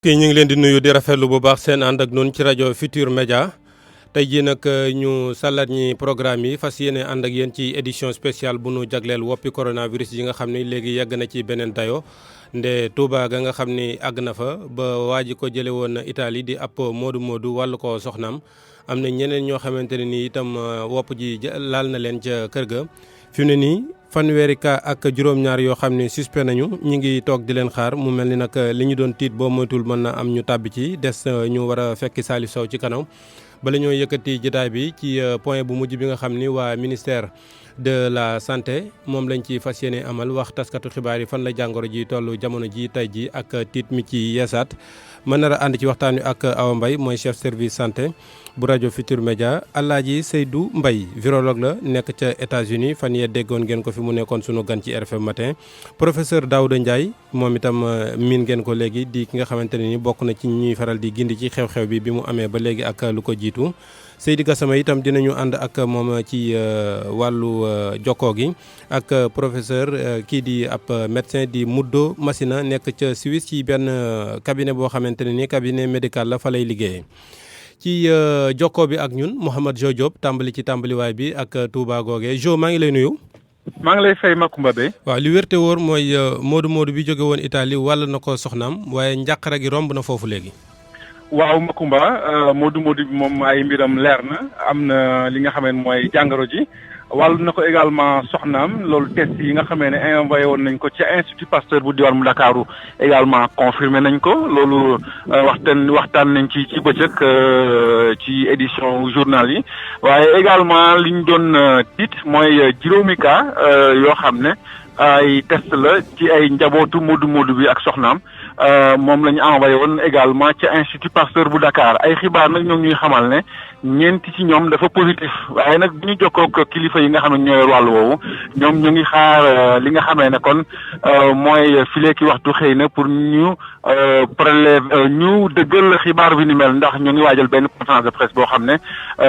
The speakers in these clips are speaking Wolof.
kii ñu ngi leen di nuyu di rafetlu bu baax seen ànd ak noonu ci rajo Futur Média tey jii nag ñu sàllat ñi programme yi fas yéene ànd ak yéen ci édition spéciale bu nu jagleel woppi coronavirus yi nga xam ni léegi yegg na ci beneen dayo nde Touba ga nga xam ni àgg na fa ba waa ji ko jële woon Italie di ab moodu wàllu ko soxnaam am na ñeneen ñoo xamante ne nii itam wopp ji laal na leen ca kër ga fi mu ne nii fanweeri cas ak juróom-ñaar yoo xam ne suspect nañu ñi ngi toog di leen xaar mu mel ni nag li ñu doon tiit boo moytul mën na am ñu tàbbi ci des ñu war a fekki Salif Sow ci kanam bala ñoo yëkkati jotaay bi ci point bu mujj bi nga xam ni waa ministère de la santé moom lañ ci fas yéene amal wax taskatu xibaar yi fan la jàngoro ji toll jamono ji tey ji ak tiit mi ci yeesaat mën nar a ànd ci waxtaan wi ak Awa Mbaye mooy chef service santé bu rajo Futur Média Alaaji Seydou Mbaye virologue la nekk ca États-Unis fan yee déggoon ngeen ko fi mu nekkoon sunu gan ci RFM matin professeur Daouda Ndiaye moom itam miin ngeen ko léegi di ki nga xamante ne ni bokk na ci ñuy faral di gindi ci xew-xew bi mu amee ba léegi ak lu ko jiitu Seydi Gassama itam dinañu ànd ak moom ci wàllu jokkoo gi ak professeur kii di ab médecin di Muddo Massina nekk ca Suisse ci benn cabinet boo xamante ne ni cabinet médical la fa lay liggéeyee. ci jokkoo bi ak ñun Mouhamed Jo Diop tàmbali ci tàmbaliwaay bi ak Touba googee Jo maa ngi lay nuyu. maa ngi lay fay Makumba Bey. waaw li wérte wóor mooy moodu bi jóge woon Italie wàll na ko soxnaam waaye njàqare gi romb na foofu léegi. waaw Makumba moodu bi moom ay mbiram leer na am na li nga xamee ne mooy jàngoro ji wàllu na ko également soxnaam loolu test yi nga xamee ne envoyé woon nañ ko ci Institut Pasteur bu diwaan mu Ndakaaru également confirmé nañ ko loolu waxtaan nañ ci bëccëg ci édition journal yi waaye également li ñu doon tiit mooy juróomi cas yoo xam ne ay test la ci ay njabootu moodu bi ak soxnaam moom la ñu envoyé woon également ci Institut Pasteur bu Dakar ay xibaar nag ñoo ñuy xamal ne ñeenti ci ñoom dafa positif waaye nag bu ñu jokkoo kilifa yi nga xam ne ñooy wàllu woowu ñoom ñu ngi xaar li nga xamee ne kon mooy fileeki waxtu xëy na pour ñu prélève ñu dëggal xibaar bi ni mel ndax ñu ngi waajal benn conférence de presse boo xam ne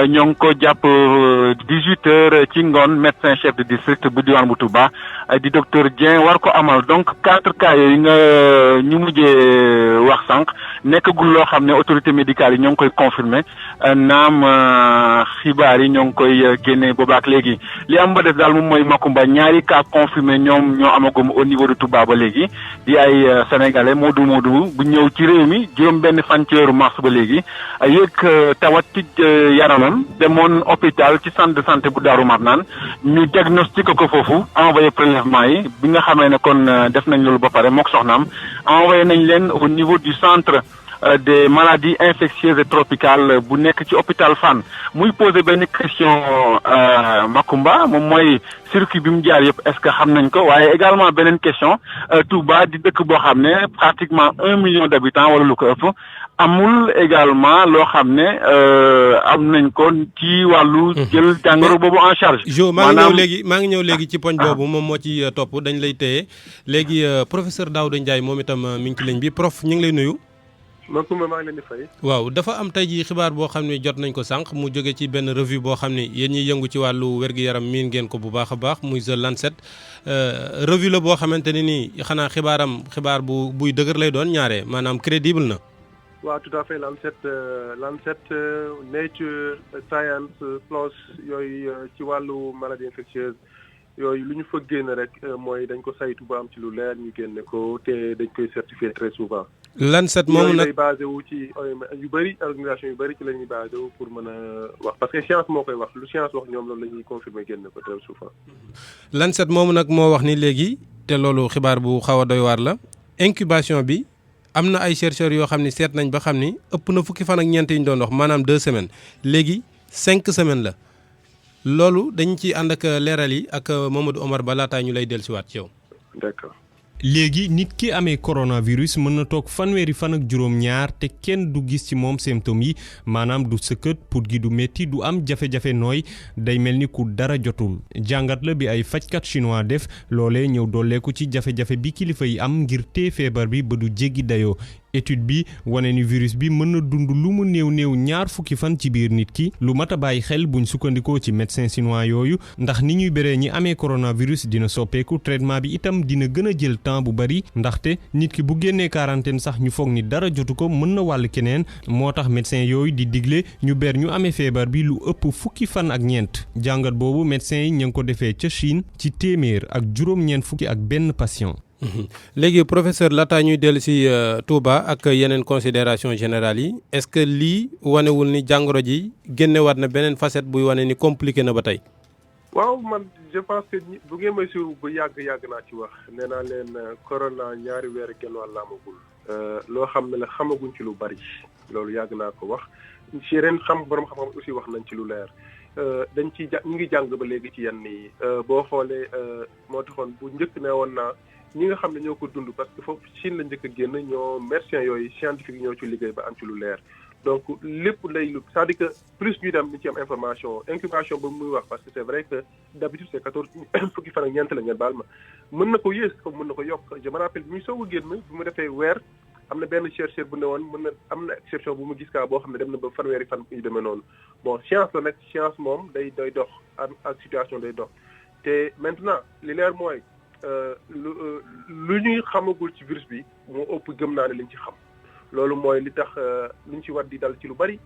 ñoo ngi ko jàpp 18h ci ngoon médecin chef de district bu diwaan bu Touba di docteur Dieng war ko amal donc 4 cas yooyu nga ñu mujjee wax sànq nekkagul loo xam ne autorité médicale yi ñoo ngi koy confirmer naam xibaar yi ñoo ngi koy génne boobaak léegi li am ba def daal moom mooy Makumba ñaari cas confirmé ñoom ñoo amagum au niveau de Touba ba léegi di ay sénégalais moodu bu ñëw ci réew mi juróom benn fan ci weeru mars ba léegi yëg tawat ci yaramam demoon hôpital ci centre de santé bu Daaru Marnaan ñu diagnostiqué ko foofu envoyé prélèvement yi bi nga xamee ne kon def nañ loolu ba pare mook soxnaam envoyé nañ leen au niveau du centre des maladies infectieuses et tropicales bu nekk ci hôpital Fann muy poser benn question Makumba moom mooy circuit bi mu jaar yëpp est-ce que xam nañ ko waaye également beneen question Touba di dëkk boo xam ne pratiquement 1 million d'habitants wala lu ko ëpp amul également loo xam ne am nañ ko ci wàllu jël jàngoro boobu en charge. Jo maa ngi ñëw léegi ci poñ boobu moom moo ci topp dañ lay téye léegi professeur Daouda Ndiaye moom itam mi ngi ci ligne bi prof ñu ngi lay nuyu. Makumba maa ngi leen di fay. waaw dafa am tey jii xibaar boo xam ne jot nañ ko sànq mu jóge ci benn revue boo xam ne yéen ñiy yëngu ci wàllu wér-gu-yaram miin ngeen ko bu baax a baax muy The Lancet revue la boo xamante ne nii xanaa xibaar buy dëgër lay doon ñaare maanaam crédible na. waaw tout à fait Lancet Nature Science PLOS yooyu ci wàllu maladie infectieuse yooyu lu ñu fa génn rek mooy dañ ko saytu ba am ci lu leer ñu génne ko te dañ koy certifié très souvent. Lancet moomu nag lay basé wu ci yu bëri organisation yu bëri ci la ñuy basé wu pour mën a wax parce que science moo koy wax lu science wax ñoom loolu la ñuy confirmer génne ko très souvent. Lancet moomu nag moo wax ni léegi te loolu xibaar bu xaw a doy waar la incubation bi am na ay chercheurs yoo xam ni seet nañ ba xam ni ëpp na fukki fan ak ñeent yi ñu doon wax maanaam 2 semaines léegi 5 semaines la loolu dañ ci ànd ak leeral yi ak Mamadou Omar Ba laataa ñu lay dellusiwaat ci yow. D'accord. léegi nit ki amee coronavirus mën na toog fanweeri fan ak juróom-ñaar te kenn du gis ci moom symptômes yi maanaam du sëkkët put gi du métti du am jafe-jafe nooy day mel ni ku dara jotul jàngat la bi ay fajkat chinois def loolee ñëw dolleeku ci jafe-jafe bi kilifa yi am ngir tee feebar bi ba du jéggi dayoo étude bi wane ni virus bi mën na dund lu mu néew ñaar fukki fan ci biir nit ki lu mat a bàyyi xel buñ sukkandikoo ci médecin chinois yooyu ndax ni ñuy béree ñi amee coronavirus dina soppeeku traitement bi itam dina gën a jël temps bu bari ndaxte nit ki bu génnee quarantaine sax ñu foog ni dara jotu ko mën na wàll keneen moo tax médecin yooyu di digle ñu ber ñu amee feebar bi lu ëpp fukki fan ak ñeent jàngat boobu médecin yi ña ngi ko defee ca Chine ci téeméer ak juróom-ñeent fukki ak benn patient. léegi professeur laataa ñuy dellu si Touba ak yeneen considération générale yi est-ce que lii wanewul ni jàngoro ji génnewaat na beneen facette buy wane ni compliqué na ba tey. waaw man je pense que bu ngeen may suivre bu yàgg naa ci wax nee naa leen corona ñaari weer genn wàll amagul loo xam ne la xamaguñ ci lu bari loolu yàgg naa ko wax ci ren borom xam-xam aussi wax nañ ci lu leer dañ ci ñu ngi jàng ba léegi ci yenn yi boo xoolee moo taxoon bu njëkk ne woon naa ñi nga xam ne ñoo ko dund parce que foofu Chine la njëkk a génn ñoo médecins yooyu scientifique ñoo ci liggéey ba am ci lu leer donc lépp lay c'est-à-dire que plus ñu dem ni ci am information incubation ba muy wax parce que c'est vrai que d'habitude c'est 14 fukki fan ak ñeent la ngeen baal ma mën na ko yées comme mën na ko yokk je me rappelle bi muy soog a génn bi mu defee weer am na benn chercheur bu ne woon mën na am na exception bu mu gis kaa boo xam ne dem na ba fanweeri fan yu demee noonu bon science la nag science moom day dox ak situation day dox te maintenant li leer mooy lu ñuy xamagul ci virus bi moo ëpp gëm naa ne liñ ci xam loolu mooy li tax liñ ci war di dal ci lu bari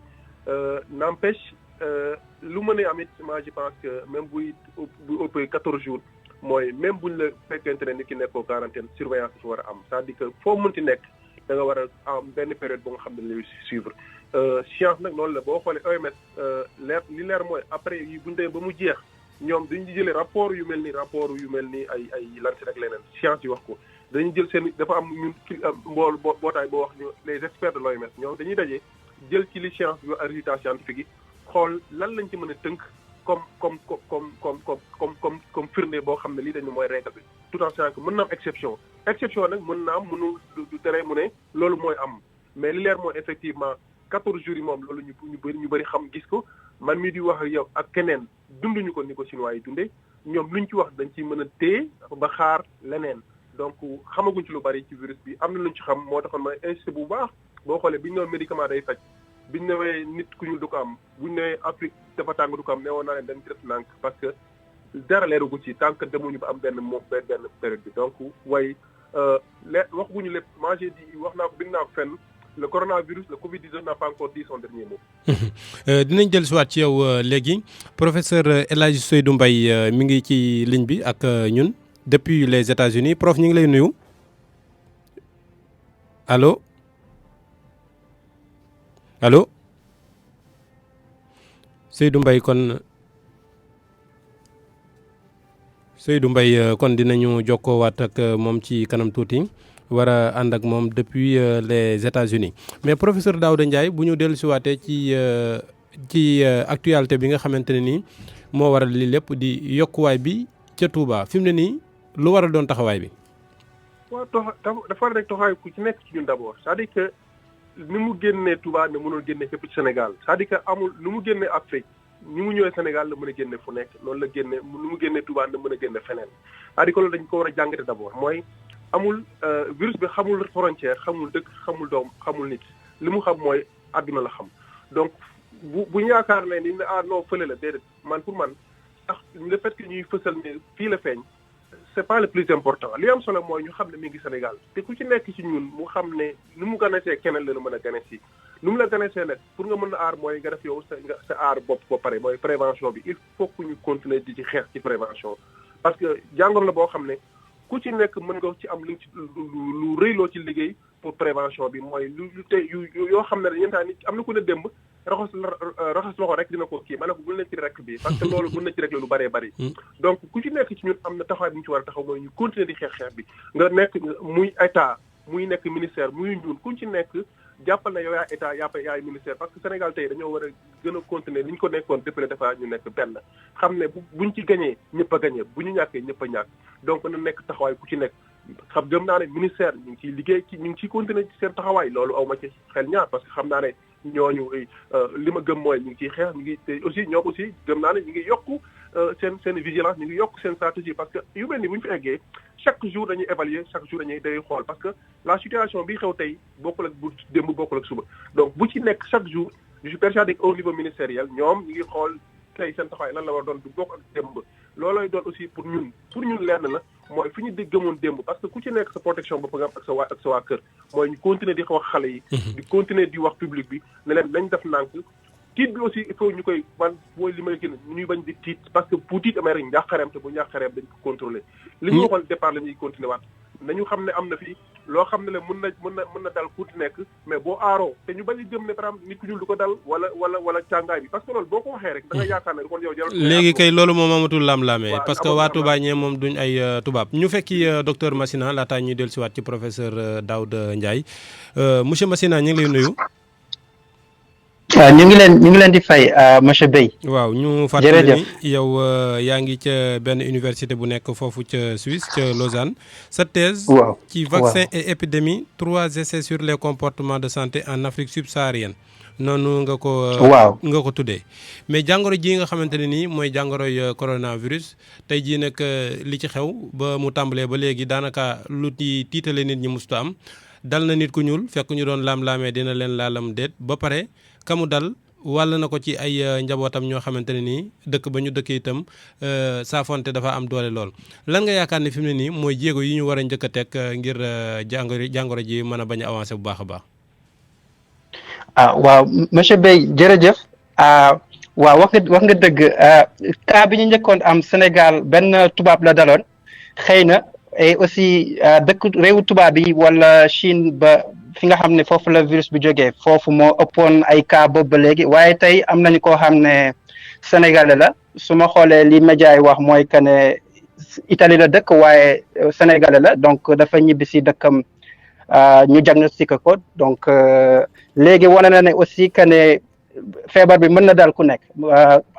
n'empêche lu mën a am it moi je pense que même bu ëppee 14 jours mooy même buñ la fekkente ne nit ki nekkoo quarantaine surveillance dafa war a am c'est-à-dire que foo mënti nekk da nga war a am benn période bu nga xam ne lay suivre science nag noonu la boo xoolee OMS li leer mooy après yi buñ demee ba mu jeex ñoom dañuy jëlee rapport yu mel ni ay Lancet ak leneen science yi wax ko dañuy jël seen dafa am ñun mbootaay boo wax ñu les experts de l'OMS ñoom dañuy daje jël ci li science bi ak résultats scientifiques yi xool lan lañ ci mën a tënk comme firnde boo xam ne lii dañu mooy règle bi tout en sachant que mën na am exception nag mën na am mënul du tere mu ne loolu mooy am mais li leer mooy effectivement 14 jours yi moom loolu ñu bëri xam gis ko man mii di wax ak yow ak keneen dunduñu ko ni ko chinois yi dundee ñoom luñ ci wax dañ ci mën a téye ba xaar leneen donc xamaguñ ci lu bari ci virus bi am na luñ ci xam moo taxoon ma insisté bu baax boo xoolee biñ ne médicament day faj biñ newee nit ku ñu du ko am buñ newee Afrique dafa tàng du ko am ne woon naa leen dañ ci def nànk parce que dara leerugu ci tant que demuñu ba am benn période bi donc waxuñu lépp moi j'ai dit wax naa ko bind naa ko fenn le coronavirus le Covid-19 n'a pas encore dit son dernier mot. dinañ jël siwaat ci yow léegi professeur El Hadji Seydou Mbaye mi ngi ci ligne bi ak ñun depuis les États-Unis prof ñu ngi lay nuyu allo Seydou Mbaye kon dinañu jokkoowaat ak moom ci kanam tuuti. war a ànd ak moom depuis les États-Unis mais professeur Daouda Ndiaye bu ñu dellu siwaatee ci actualité bi nga xamante ne nii moo waral li lépp di yokkuwaay bi ca Touba fi mu ne nii lu war a doon taxawaay bi. waaw dafa war a nekk taxawaay ku ci nekk ci ñun d'abord c'est-à-dire que ni mu génnee Touba ne mënul génne fépp ci Sénégal c'est-à-dire que amul ni mu génnee Afrique ni mu ñëwee Sénégal la mën a génne fu nekk loolu la génne ni mu génnee Touba la mën a génne feneen c'est-à-dire que loolu dañ ko war a jàngate d'abord mooy. amul virus bi xamul frontière xamul dëkk xamul doom xamul nit li mu xam mooy àdduna la xam donc bu ñu yaakaar ne ni non fële la déedéet man pour man ndax le fait que ñuy fësal ne fii la feeñ c'est pas le plus important li am solo mooy ñu xam ne mi ngi Sénégal te ku ci nekk ci ñun mu xam ne nu mu ganesee keneen la mën a ganesi nu mu la ganesee nag pour nga mën a aar mooy nga def yow sa aar bopp ba pare mooy prévention bi il faut que ñu continuer di ci xeex ci prévention parce que jàngoro la boo xam ne ku ci nekk mën nga ci am lu rëy loo ci liggéey pour prévention bi mooy lu te yoo xam ne dañu naan am na ku ne démb raxas loxo rek dina ko kii ma ne ko bul na ci rek bi parce que loolu mën na ci rek lu bëree bëri donc ku ci nekk ci ñun am na taxawaay bi ñu ci war a taxaw mooy ñu continuer di xeex bi nga nekk muy état muy nekk ministère muy ñun ku ci nekk jàppal na yow yaa état yaay ministère parce que Sénégal tey dañoo war a gën a continuer li ñu ko nekkoon depuis le départ ñu nekk benn xam ne buñ ci gañee ñëpp a gañee bu ñu ñàkkee ñëpp a ñàkk donc na nekk taxawaay ku ci nekk xam gëm naa ne ministère ñu ngi ciy liggéey ñu ngi ciy continuer ci seen taxawaay loolu aw ma ci xel ñaar parce que xam naa ne ñooñu li ma gëm mooy ñu ngi ciy xeex ñu ngi te aussi ñoom aussi gëm naa ne ñu ngi yokku seen vigilance ñu ngi yokk seen stratégie parce que yu mel ni bu ñu fi eggee chaque jour dañuy évaluer chaque jour dañuy xool parce que la situation bi xew tey bokkul ak bu démb bokkul ak suba donc bu ci nekk chaque jour je suis persuadé qu'au niveau ministériel ñoom ñu ngi xool tey seen taxawaay lan la war doon du bokk ak démb loolooy doon aussi pour ñun lenn la mooy fi ñu dégg gëmoon démb parce que ku ci nekk sa protection bopp nga am ak sa waa kër mooy ñu continuer di wax xale yi di continuer di wax public bi ne leen nañ def nànk tiit bi aussi il faut ñu koy mooy li may gën ñuy bañ di tiit parce que bu tiit amee rek njàqareem te bu njàqareem dañ ko contrôler li ñu waxoon départ la ñuy continuer waat nañu xam ne am na fii loo xam ne la mën na dal ku nekk mais boo aaroo te ñu bañ a jëm ne par exemple nit ku ñuul du ko dal wala càngaay bi parce que loolu boo ko waxee rek da nga yaakaar ne kon yow jarul léegi kay loolu moom amatul lam-laamee parce que waa Touba ñee moom duñ ay tubaab ñu fekki docteur Massina laataa ñuy dellusiwaat ci professeur Daouda Ndiaye monsieur Massina ñu ngi lay nuyu. ñu ngi leen di fay monsieur Bey. waaw ñu fàttali ni yow yaa ngi ca benn université bu nekk foofu ca Suisse ca Lausanne sa thèse ci vaccin et épidémie 3 essais sur les comportements de santé en Afrique subsaharienne noonu nga ko tuddee mais jàngoro ji nga xamante ne nii mooy jàngoroy coronavirus tey jii nag li ci xew ba mu tàmbalee ba léegi daanaka lu ci tiitale nit ñi musta am dal na nit ku ñuul fekk ñu doon laam-laamee dina leen laalam déet ba pare kamu dal wàll na ko ci ay njabootam ñoo xamante ne nii dëkk ba ñu dëkk itam saafonte dafa am doole lool lan nga yaakaar ne fi mu ne nii mooy jéego yi ñu war a njëkk a teg ngir jàngoro ji mën a bañ a avancer bu baax a baax. waaw monsieur Bey jërëjëf waaw wax nga dëgg cas bi ñu njëkkoon am Sénégal benn tubaab la daloon xëy na et aussi réewu tubaab yi wala Chine ba. fi nga xam ne foofu la virus bi jógee foofu moo ëppoon ay cas boobu ba léegi waaye tey am nañu koo xam ne sénégalais la su ma xoolee li média yi wax mooy que ne Italie la dëkk waaye sénégalais la donc dafa ñibbi si dëkkam ñu diagnostiqué ko donc léegi wane na ne aussi que ne feebar bi mën na dal ku nekk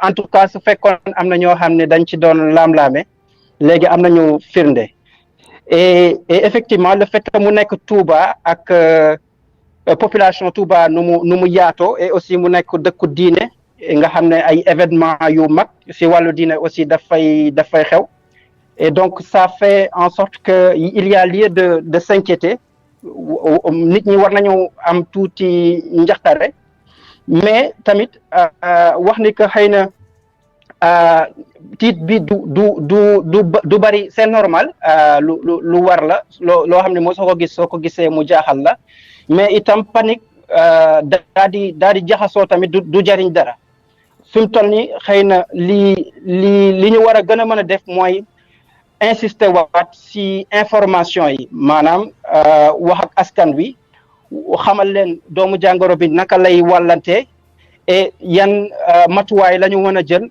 en tout cas su fekkoon am na ñoo xam ne dañ ci doon laam-laame léegi am nañu firnde. Et effectivement le fait que mu nekk Touba ak population Touba nu mu yaatoo et aussi mu nekk dëkku diine nga xam ne ay événement yu mag si wàllu diine aussi dafay xew et donc ça fait en sorte que il y a lieu de s'inquiéter nit ñi war nañu am tuuti njaxtare mais tamit wax ni que xëy na tiit bi du bari c'est normal lu war la loo xam ne moo soo ko gisee mu jaaxal la mais itam panique daa di jaxasoo tamit du jariñ dara fi mu toll ni xëy na li ñu war a gën a mën a def mooy insister waat ci information yi maanaam wax ak askan wi xamal leen doomu jàngoro bi naka lay wàllante et yan matuwaay la ñu mën a jël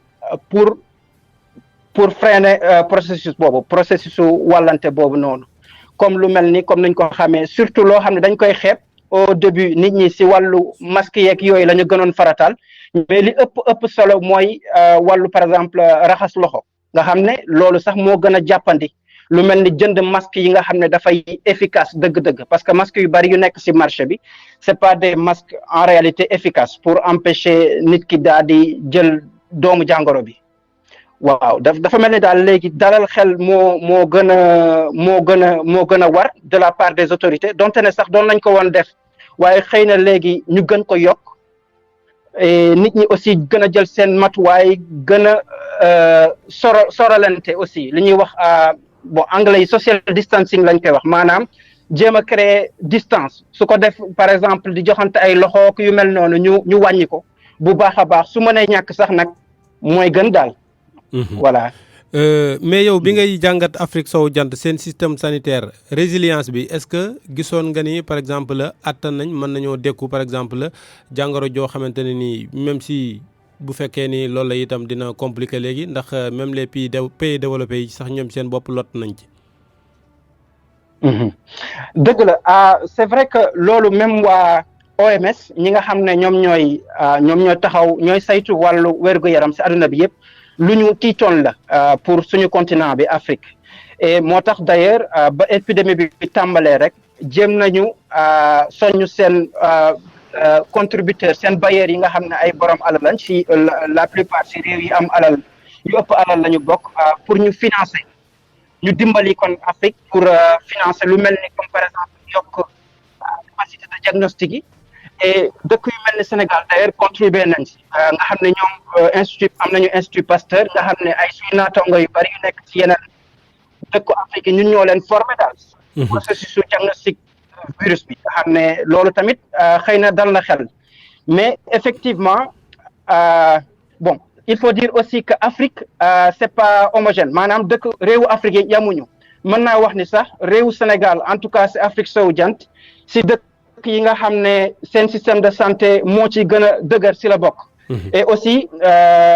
pour freiner processus wàllante boobu noonu comme lu mel ni comme nañ ko xamee surtout loo xam ne dañ koy xeeb au début nit ñi ci wàllu masque yeeg yooyu la ñu gënoon faratal mais li ëpp solo mooy wàllu par exemple raxas loxo nga xam ne loolu sax moo gën a jàppandi lu mel ni jënd masque yi nga xam ne dafay efficace dëgg-dëgg parce que masque yu bari yu nekk ci marché bi c'est pas des masques en réalité efficaces pour empêcher nit ki daal di jël doomu jàngoro bi waaw dafa mel ni daal léegi dalal xel moo gën a war de la part des autorités donte ne sax doon nañ ko woon def waaye xëy na léegi ñu gën ko yokk et nit ñi aussi gën a jël seen matuwaay gën a soralante aussi li ñuy wax anglais yi social distancing lañ koy wax maanaam jéem a créer distance su ko def par exemple di joxante ay loxo yu mel noonu ñu wàññi ko bu baax a baax su mënee ñàkk sax nag mooy gën daal. Voilà. Mais yow bi ngay jàngat Afrique sowu jant seen système sanitaire résilience bi est-ce que gisoon nga ni par exemple attan nañ mën nañoo dékku par exemple jàngoro joo xamante ne nii même si bu fekkee ni loolu la itam dina compliqué léegi ndax même les pays développés yi sax ñoom seen bopp lot nañ ci. dëgg la c'est vrai que loolu même waa OMS ñi nga xam ne ñoom ñooy taxaw ñooy saytu wàllu wér-gu-yaram ci àdduna bi yëpp. lu ñu tiitoon la pour suñu continent bi Afrique et moo tax d'ailleurs ba épidémie bi tàmbalee rek jéem nañu soññu seen contributeurs seen bailleurs yi nga xam ne ay borom alal lañ ci la plupart ci réew yi am alal yu ëpp alal la ñu bokk pour ñu financer ñu dimbali kon Afrique pour financer lu mel ni comme par exemple yokk capacité de diagnostic yi et dëkk yu mel ni Sénégal d'ailleurs contribué nañ si nga xam ne ñoom am nañu institut Pasteur nga xam ne ay suñu naataango yu bari yu nekk ci yeneen dëkku Afrique ñun ñoo leen formé daal processus su diagnostic virus bi nga xam ne loolu tamit xëy na dal na xel mais effectivement bon il faut dire aussi que Afrique c'est pas homogène maanaam dëkk réewu Afrique yi yamuñu mën naa wax ni sax réewu Sénégal en tout cas c'est Afrique sowu jant si dëkk yi nga xam ne seen système de santé moo ci gën a dëgër si la bokk et aussi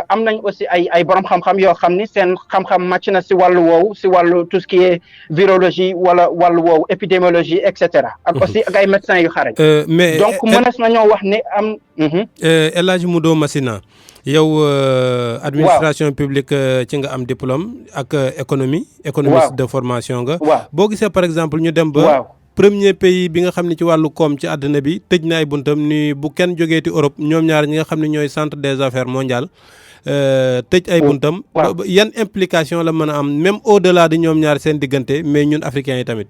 am nañ aussi ay borom xam-xam yoo xam ni seen xam-xam màcc na si wàllu woowu si wàllu tout ce qui est virologie wala wàllu woowu épidémiologie et cetera ak aussi ak ay médecins yu xarañ mais donc mënees nañoo wax ne am El Hadj Mudo Massina yow administration publique ci nga am diplôme ak économiste de formation nga boo gisee par exemple ñu dem ba premier pays bi nga xam ne ci wàllu koom ci àddina bi tëj na ay buntam ni bu kenn jógeeti Europe ñoom ñaar ñi nga xam ne ñooy centre des affaires mondiales tëj ay buntam yan implication la mën a am même au delà de ñoom ñaar seen diggante mais ñun africains yi tamit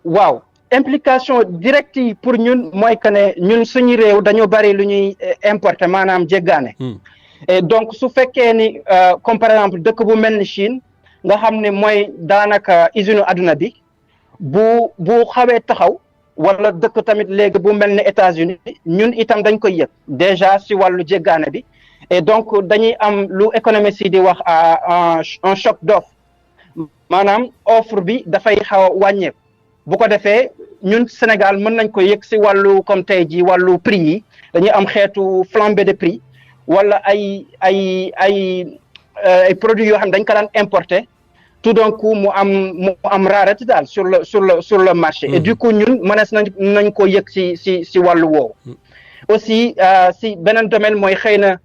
waaw implication directe yi pour ñun mooy que ne ñun suñu réew dañoo bari lu ñuy importer maanaam jéggaane et donc su fekkee ni comme par exemple dëkk bu mel ni Chine nga xam ne mooy daanaka usine adduna bi bu xawee taxaw wala dëkk tamit léegi bu mel ne États-Unis ñun itam dañ koy yëg déjà si wàllu jéggaane bi et donc dañuy am lu économiste yi di wax un choc d'offre maanaam offre bi dafay xaw a wàññeeku bu ko defee ñun Sénégal mën nañ ko yëg si wàllu comme tey ji wàllu prix yi dañuy am xeetu flambée de prix wala ay produits yoo xam dañ ko daan importer tout d'un coup mu am rareté daal sur le marché et du coup ñun mënees nañ ko yëg si wàllu woowu aussi si beneen domaine mooy xëy na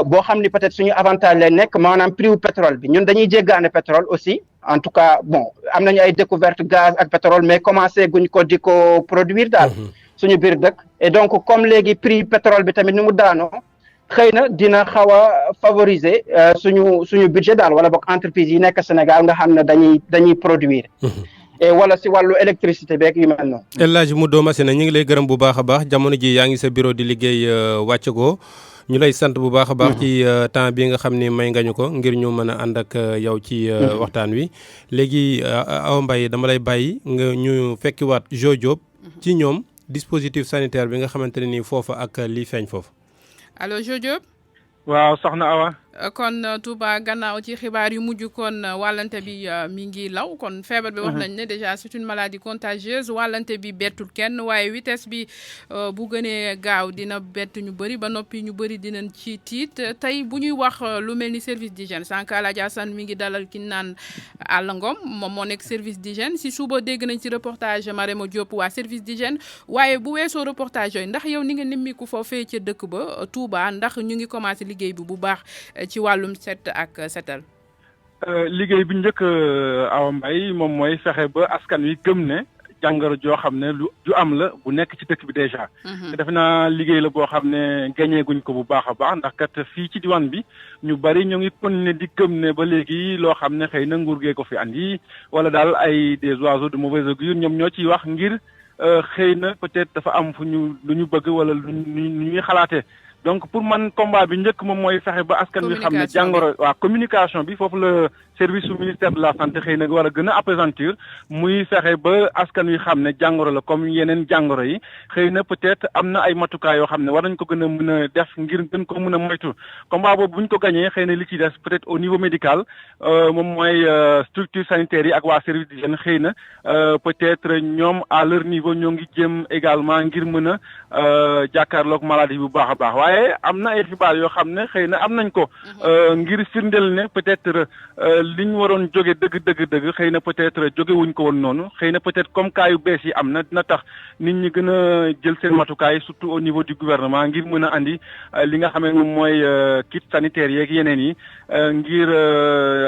boo xam ni peut-être suñu avantage lay nekk maanaam prix wu pétrole bi ñun dañuy jéggaane pétrole aussi en tout cas bon am nañu ay découverte gaz ak pétrole mais commencé guñ ko di ko produire daal suñu biir dëkk et donc comme léegi prix pétrole bi tamit ni mu daanoo xëy na dina xaw a favoriser suñu budget daal wala boog entreprise yi nekk Sénégal nga xam ne dañuy produire et wala si wàllu électricité beeg yu mel noonu. El Hadj Mudo Massina ñu ngi lay gërëm bu baax a baax jamono ji yaa ngi sa bureau di liggéey wàcc ko ñu lay sant bu baax a baax ci temps bi nga xam ni may nga ñu ko ngir ñu mën a ànd ak yow ci waxtaan wi léegi Awa Mbaye dama lay bàyyi nga ñu fekkiwaat Jo Diop ci ñoom dispositif sanitaire bi nga xamante ne nii foofa ak lii feeñ foofu. allo Jo Diop. waaw soxna Awa. kon Touba gannaaw ci xibaar yu mujj kon wàllante bi mi ngi law kon feebar bi wax nañ ne déjà c'est une maladie contagieuse wàllante bi bettul kenn waaye vitesse bi bu gënee gaaw dina bett ñu bëri ba noppi ñu bëri dinañ ci tiit tey bu ñuy wax lu mel ni service d'hygiène sànq Alaaji Assane mi ngi dalal ki naan Alla Ngom moom moo nekk service d'hygiène si suba dégg nañ ci reportage Marema Diop waa service d'hygiène waaye bu weesoo reportage yooyu ndax yow ni nga nimmiku foofee ca dëkk ba Touba ndax ñu ngi commencé liggéey bi bu baax ci wàllum set ak setal. liggéey bi njëkk Awa Mbaye moom mooy fexe ba askan wi gëm ne jàngoro joo xam ne lu am la bu nekk ci dëkk bi déjà. te defe naa liggéey la boo xam ne gañee guñ ko bu baax a baax ndax kat fii ci diwaan bi ñu bari ñu ngi continuer di gëm ne ba léegi loo xam ne xëy na nguur gee ko fi andi wala daal ay des oiseaux de mauvaise augure ñoom ñoo ciy wax ngir xëy na peut-être dafa am fu ñu lu ñu bëgg wala lu ñuy xalaatee. donc pour man combat bi njëkk moom mooy fexe ba askan wi xam ne jàngoro waa communication bi foofu la service su ministère de la santé xëy na war a gën a appesantir muy fexe ba askan wi xam ne jàngoro la comme yeneen jàngoro yi xëy na peut-être am na ay matukaay yoo xam ne war nañ ko gën a mën a def ngir gën ko mën a moytu combat boobu bu ñu ko gañee xëy na li ci des peut-être au niveau médical moom mooy structure sanitaire yi ak waa service d'hygiène xëy na peut-être ñoom à leur niveau ñoo ngi jëm également ngir mën a jàkkaarloog maladie bu baax a baax waaye am na ay xibaar yoo xam ne xëy na am nañ ko ngir firndeel ne peut-être li ñu waroon jóge dëgg xëy na peut-être jóge wuñ ko woon noonu xëy na peut-être comme cas yu bees yi am na dina tax nit ñi gën a jël seen matukaay surtout au niveau du gouvernement ngir mën a andi li nga xam ne moom mooy kit sanitaire yeeg yeneen yi ngir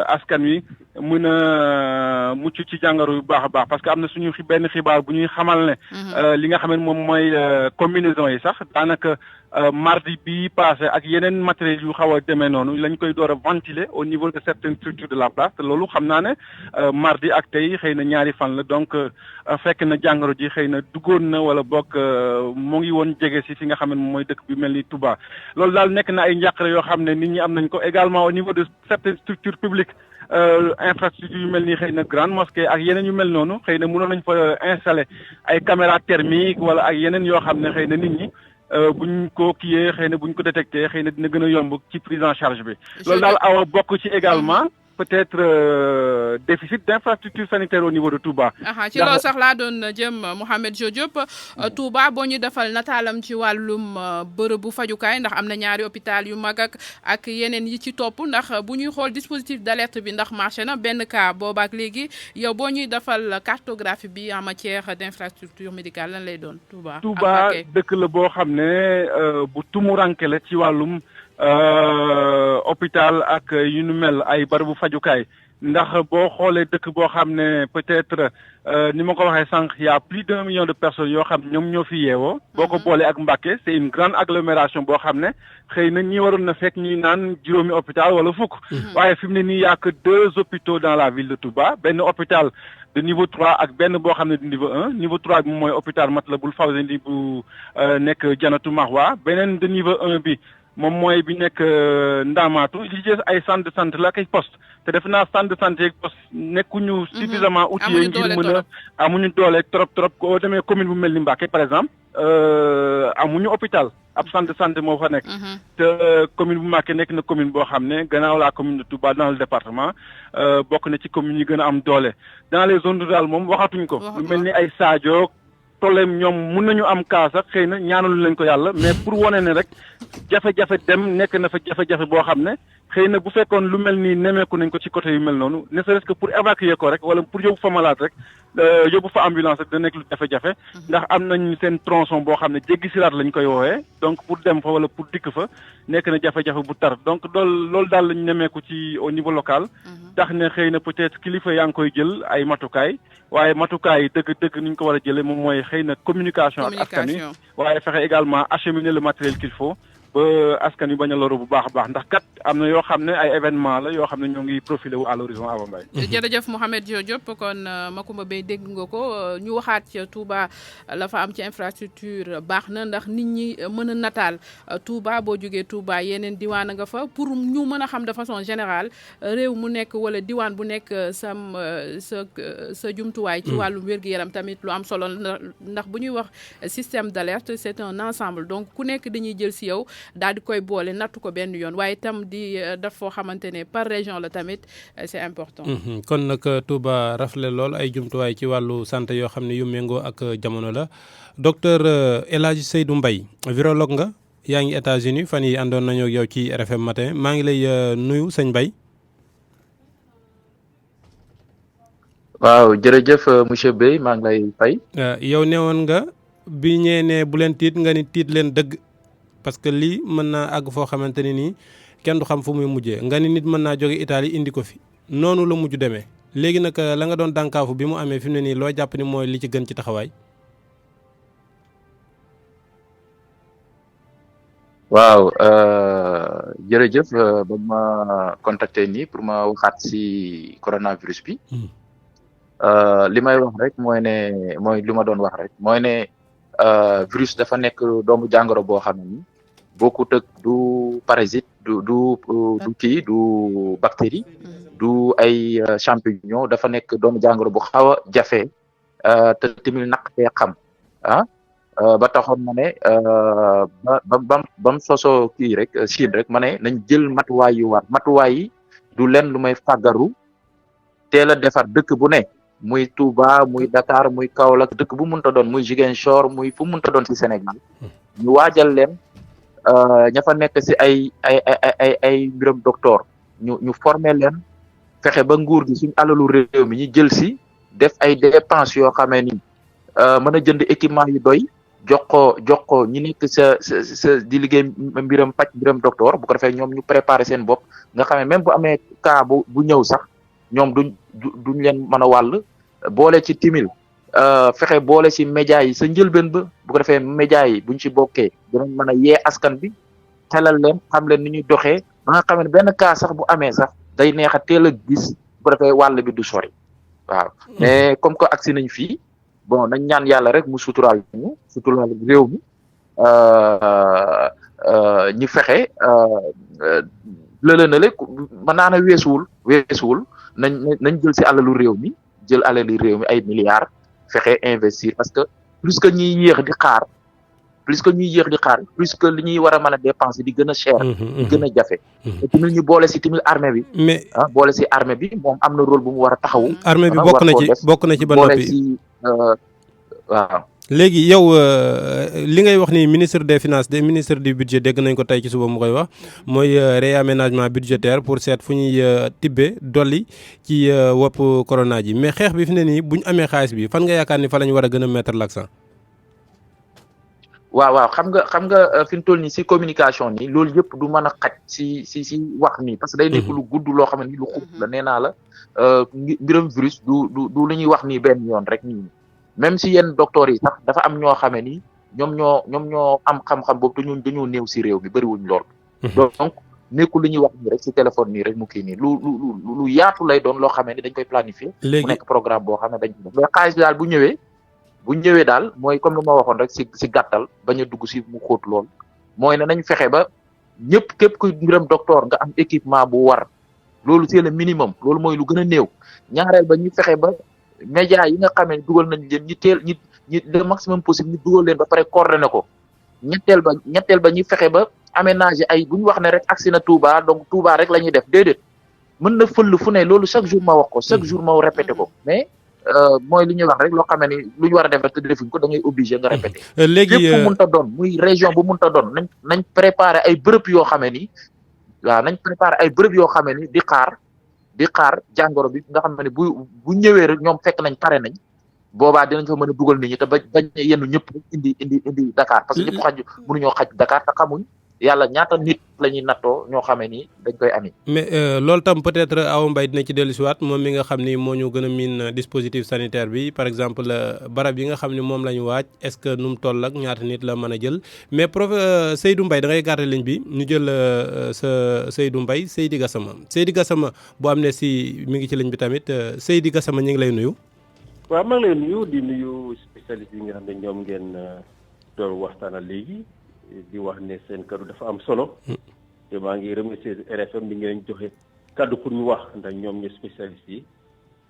askan wi mën a mucc ci jàngoro yu baax a baax parce que am na suñu benn xibaar bu ñuy xamal ne li nga xam ne moom mooy combinaison yi sax daanaka mardi bi passé ak yeneen matériel yu xaw a demee noonu lañ koy door a ventiler au niveau de certaines structures de la place te loolu xam naa ne mardi ak tey xëy na ñaari fan la donc fekk na jàngoro ji xëy na duggoon na wala boog mu ngi woon jege si fi nga xam ne mooy dëkk bi mel ni Touba loolu daal nekk na ay njàqare yoo xam ne nit ñi am nañ ko également au niveau de certaines structures publiques infrastructure yu mel ni xëy na grande mosquée ak yeneen yu mel noonu xëy na mënoon nañ fa installer ay caméras thermiques wala ak yeneen yoo xam ne xëy na nit ñi buñ ko kiiyee xëy na buñ ko détecté xëy na dina gën a yomb ci prise en charge bi loolu daal awa bokk ci également peut-être déficit d'infrastructure sanitaire au niveau de Touba. ci loolu sax laa doon jëm Mouhamed Diop Touba boo ñu defal nataalam ci wàllum bërëbu fajukaay ndax am na ñaari hôpital yu mag ak yeneen yi ci topp ndax bu ñuy xool dispositif d'alerte bi ndax marché na benn cas boobaak léegi yow boo ñuy defal cartographie bi en matière d'infrastructure médicale lan lay doon Touba. Touba dëkk la boo xam ne bu tumuranke la ci wàllum hôpital ak yu nu mel ay barabu fajukaay ndax boo xoolee dëkk boo xam ne peut-être ni ma ko waxee sànq y a plus d'1 million de personnes yoo xam ñoom ñoo fi yeewoo boo ko boolee ak Mbacké c'est une grande agglomération boo xam ne xëy na ñi waroon na fekk ñuy naan juróomi hôpital wala fukk waaye fi mu ne nii y a que 2 hôpitaux dans la ville de Touba benn hôpital de niveau 3 ak benn boo xam ne de niveau 1 niveau 3 bi mooy hôpital Matlaboul Fawzeyni bu nekk Jannatul Mahwa beneen de niveau 1 bi moom mooy bi nekk Ndamaatu li ci ay centre de santé la ak ay poste te def naa centre de santé ak poste nekkuñu suffisamment outillés ngir mën a amuñu doole trop koo demee commune bu mel ni Mbacké par exemple amuñu hôpital ab centre de santé moo fa nekk te commune bu Mbacké nekk na commune boo xam ne gannaaw la commune de Touba dans le département bokk na ci commune yi gën a am doole dans les zones rurales moom waxatuñ ko lu mel ni ay Sadio problème ñoom mun nañu am cas sax xëy na ñaanalu lañ ko yàlla mais pour wane ne rek jafe-jafe dem nekk na fa jafe-jafe boo xam ne xëy na bu fekkoon lu mel nii nemeeku nañ ko ci côté yu mel noonu ne serait-ce que pour évacuer ko rek wala pour yóbbu fa malade rek yóbbu fa ambulance rek da nekk lu jafe-jafe ndax am nañ seen tronçon boo xam ne jéggi siraat lañ koy woowee donc pour dem fa wala pour dikk fa nekk na jafe-jafe bu tar donc loolu daal lañ nemeeku ci au niveau local tax ne xëy na peut-être kilifa yaa ngi koy jël ay matukaay waaye matukaay yi dëgg ni ñu ko war a jëlee moom mooy xëy na communication ak askan wi waaye fexe également acheminer le matériel qu'il faut ba askan wi bañ a loru bu baax a baax ndax kat am na yoo xam ne ay événement la yoo xam ne ñoo ngi profilé wu à l'horizon Awa Mbaye. jërëjëf Mouhamed Diop kon Macoumba Beye dégg nga ko ñu waxaat ca Touba la fa am ci infrastructure baax na ndax nit ñi mën a nataal Touba boo jógee Touba yeneen diwaan nga fa pour ñu mën a xam de façon générale réew mu nekk wala diwaan bu nekk sa jumtuwaay. ci wàllum wér-gu-yaram tamit lu am solo ndax bu ñuy wax système d'alerte c'est un ensemble donc ku nekk dañuy jël si yow. daal di koy boole nattu ko benn yoon waaye itam di def foo xamante ne par région la tamit c'est important. kon nag Touba rafle lool ay jumtuwaay ci wàllu santé yoo xam ne yu méngoo ak jamono la docteur El Hadj Seydou Mbaye virologue nga yaa ngi États-Unis fan yi àndoon nañoo ak yow ci RFM matin maa ngi lay nuyu sëñ Mbaye. waaw jërëjëf monsieur Beye maa ngi lay fay. yow newoon nga bi ñee bu leen tiit nga ni tiit leen dëgg. parce que lii mën naa àgg foo xamante ne nii kenn du xam fu muy mujjee nga ni nit mën naa jóge Italie indi ko fi noonu la mujj demee léegi nag la nga doon dànkaafu bi mu amee fi mu ne nii loo jàpp ni mooy li ci gën ci taxawaay. waaw jërëjëf ba ma contacté nii pour ma waxaat ci coronavirus bi li may wax rek mooy li ma doon wax rek mooy ne. virus dafa nekk doomu jàngoro boo xam ni bokkut ak du parasite du kii du bactérie du ay champignon dafa nekk doomu jàngoro bu xaw a jafe te tamit naqatee xam ba taxoon ma ne bam sosoo kii rek Chine rek ma ne nañ jël matuwaay yu war matuwaay yi du leen lu may fàggaru teel a defar dëkk bu ne. muy Touba muy Dakar muy Kaolack dëkk bu mënta doon muy Ziguinchor muy fu mënta doon ci Sénégal ñu waajal leen ña fa nekk ci ay mbiram docteur ñu former leen fexe ba nguur gi suñ alalu réew mi ñu jël ci def ay dépenses yoo xamee ni mën a jënd équipement yu doy jox ko ñi nekk sa di liggéey mbiram docteur bu ko defee ñoom ñu préparer seen bopp nga xam ne même bu amee cas bu ñëw sax ñoom duñ leen mën a wàll boole ci timil fexe boole si média yi sa njëlbeen ba bu ko defee média yi buñ ci bokkee dinañ mën a yee askan bi xelal leen xam leen ni ñuy doxee ba nga xam ne benn cas sax bu amee sax day neex a teel a gis bu ko defee wàll bi du sori waaw mais comme que agsi nañ fii bon nañ ñaan yàlla rek mu suturaal réew mi ñu fexe lëlënale mën naa ne weesuwul nañ jël si alalu réew mi jël alalu réew mi ay milliards fexe investir parce que plus que ñuy yéex di xaar plus que li ñuy war a mën a dépenser di gën a cher di gën a jafe te tamit ñu boole si tamit armée bi mais boole si armée bi moom am na rôle bu mu war a taxawu armée bi bokk na ci ba noppi waaw léegi yow li ngay wax ni ministre des finances ministre du budget dégg nañ ko tey ci suba mu koy wax mooy réaménagement budgétaire pour seet fu ñuy tibbee dolli ci wopp corona ji mais xeex bi fi ne nii bu ñu amee xaalis bi fan nga yaakaar ni fa la ñu war a gën a mettre l'accent. waaw xam nga fi mu toll nii si communication nii loolu yëpp du mën a xaj si wax nii parce que day nekk lu gudd loo xam ne lu xub la nee naa la mbiram virus du lu ñuy wax nii benn yoon rek nii. même si yenn docteurs yi sax dafa am ñoo xamee ni ñoom ñoo am xam-xam boobu te ñun dañoo néew si réew mi bëriwuñ lool. donc nekkul lu ñuy wax nii rek si téléphone nii rek mu kii nii lu yaatu lay doon loo xamee ni dañ koy planifier. léegi mu nekk programme boo xam ne dañ ko def mais xaalis bi daal bu ñëwee daal mooy comme lu ma waxoon rek si gàttal bañ a dugg si mu xóot lool mooy ne nañ fexe ba képp kuy mbiram docteur nga am équipement bu war loolu c'est le minimum loolu mooy lu gën a néew ñaareel ba ñu fexe ba. média yi nga xamee dugal nañ leen ñi le maximum possible ñu dugal leen ba pare coordonné ko ñetteel ba ñu fexe ba aménager ay bu ñu wax ne rek agsi na Touba donc Touba rek la ñuy def déedéet mën na fël fu ne loolu chaque jour ma wax ko chaque jour ma répété ko mais mooy li ñuy wax rek loo xamee ni lu ñu war a def rek te defuñ ko da ngay obligé nga répété. léegi lépp bu mënta doon muy région bu mënta doon nañ préparé ay bërëb yoo xamee ni waaw nañ préparé ay bërëb yoo xamee ni di xaar jàngoro bi nga xam ne bu ñëwee rek ñoom fekk nañ pare nañ boobaa dinañ fa mën a dugal nit ñi te bañ yenn ñëpp indi Dakar parce que ñëpp mënuñoo xaj Dakar te xamuñ yàlla ñaata nit la ñuy nattoo ñoo xamee ni dañ koy ami. mais loolu tam peut-être Awa Mbaye dina ci dellusiwaat moom mi nga xam ni moo ñu gën a miin dispositif sanitaire bi par exemple barab yi nga xam ni moom la ñu waaj est-ce que nu mu toll ak ñaata nit la mën a jël mais prof Seydou Mbaye da ngay garder ligne bi ñu jël sa Seydou Mbaye Seydi Gassama bu am ne si mi ngi ci ligne bi tamit Seydi Gassama ñu ngi lay nuyu. waaw maa ngi lay nuyu di nuyu spécialiste yi nga xam ne ñoom ngeen doon waxtaanal léegi. di wax ne seen kaddu dafa am solo te maa ngi remercier RFM bi ngeen joxe kaddu pour ñu wax ndax ñoom ñu spécialistes yi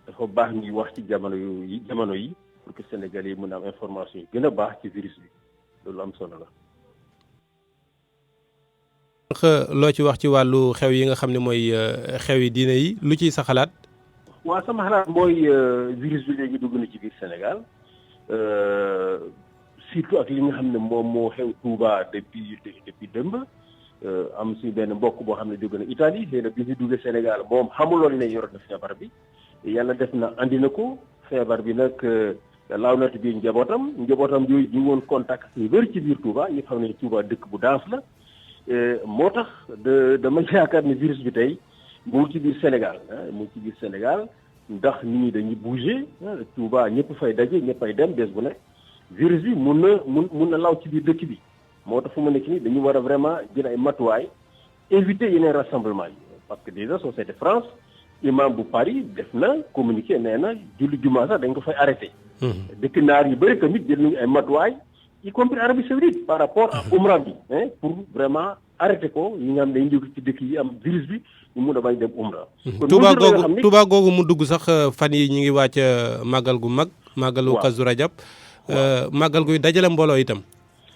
dafa baax ñuy wax ci jamono yi pour que Sénégalais yi mën a am information yi gën a baax ci virus bi loolu am solo la. loo ci wax ci wàllu xew yi nga xam ne mooy xew yi diine yi lu ciy sa xalaat. waaw sama xalaat mooy virus bi léegi dugg na ci biir Sénégal. surtout ak li nga xam ne moom moo xew Touba depuis démb am si benn mbokk boo xam ne jóge na Italie léegi bi ñu duggee Sénégal moom xamuloon ne yor na feebar bi yàlla def na andi na ko feebar bi nag laaw na biir njabootam yooyu ñu woon contact yu bëri ci biir Touba ñu xam ne Touba dëkk bu daas la moo tax dama yaakaar ne virus bi tey mu ngi ci biir Sénégal ndax nit ñi dañuy bouger Touba ñëpp fay daje ñëpp ay dem bés bu nekk. virus bi mun na law ci biir dëkk bi moo tax fu mu nekk nii dañu war a vraiment jël ay matuwaay éviter yeneen rassemblement yi parce que déjà Société France imam bu Paris def na communiqué nee na julli jumaa sax dañ ko fay arrêté. dëkk naar yu bëri tamit jël nañu ay matuwaay y compris Arabie Saoudite par rapport ak umra bi pour vraiment arrêté ko ñi nga xam ne dañuy jóg ci dëkk yi am virus bi ñu mun a bañ dem umra. Touba googu mu dugg sax fan yi ñu ngi wàcc màggal gu mag. màggalu Kazu Rajab. màggal guy dajale mbooloo itam.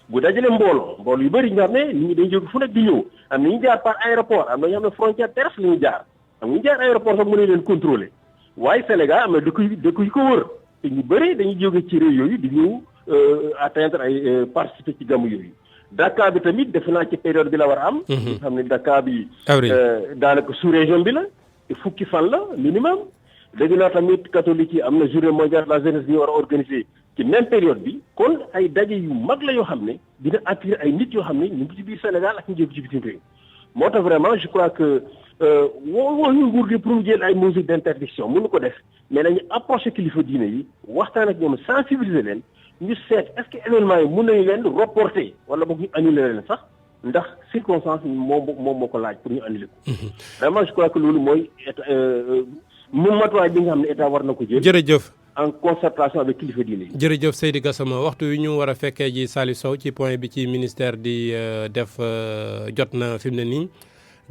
bu dajale mbooloo yu bëri nga xam ne nit ñi dañuy jóg fu nekk di ñëw am na ñu jaar par aéroport am na ñoo xam ne frontière terrestre la ñu jaar am ñu jaar aéroport sax mën nañ leen contrôler waaye Sénégal am na dëkk yu ko wër te ñu bëri dañuy jóge ci réew yooyu di ñëw atteindre ay participer ci gàmmu yooyu. Dakar bi tamit defe naa ci période bi la war a am. nga xam ne Dakar bi. daanaka sous région bi la te fukki fan la minimum. dégg naa tamit catholique yi am na journée mondiale de la jeunesse bi ñu war a organiser ci même période bi kon ay daje yu mag la yoo xam ne dina attirer ay nit yoo xam ne ñu ngi ci biir Sénégal ak ñu jóge ci bitim réew moo tax vraiment je crois que woo ñu nguur gi pour mu jël ay mesures d'interdiction mënu ko def mais nañu approché kilifa diine yi waxtaan ak ñoom sensibiliser leen ñu seet est-ce que événement yi mën nañu leen reporter wala boog ñu annuler leen sax ndax circonstance moom moo ko laaj pour ñu annuler ko. Vraiment je crois que loolu mooy moom matuwaay bi nga xam ne état war na ko jël. jërëjëf. en concertation avec kilifa diine yi. jërëjëf Seydi Gassama waxtu wi ñu war a fekkee ji Salif Sow ci point bi ci ministère di def jot na fi mu ne nii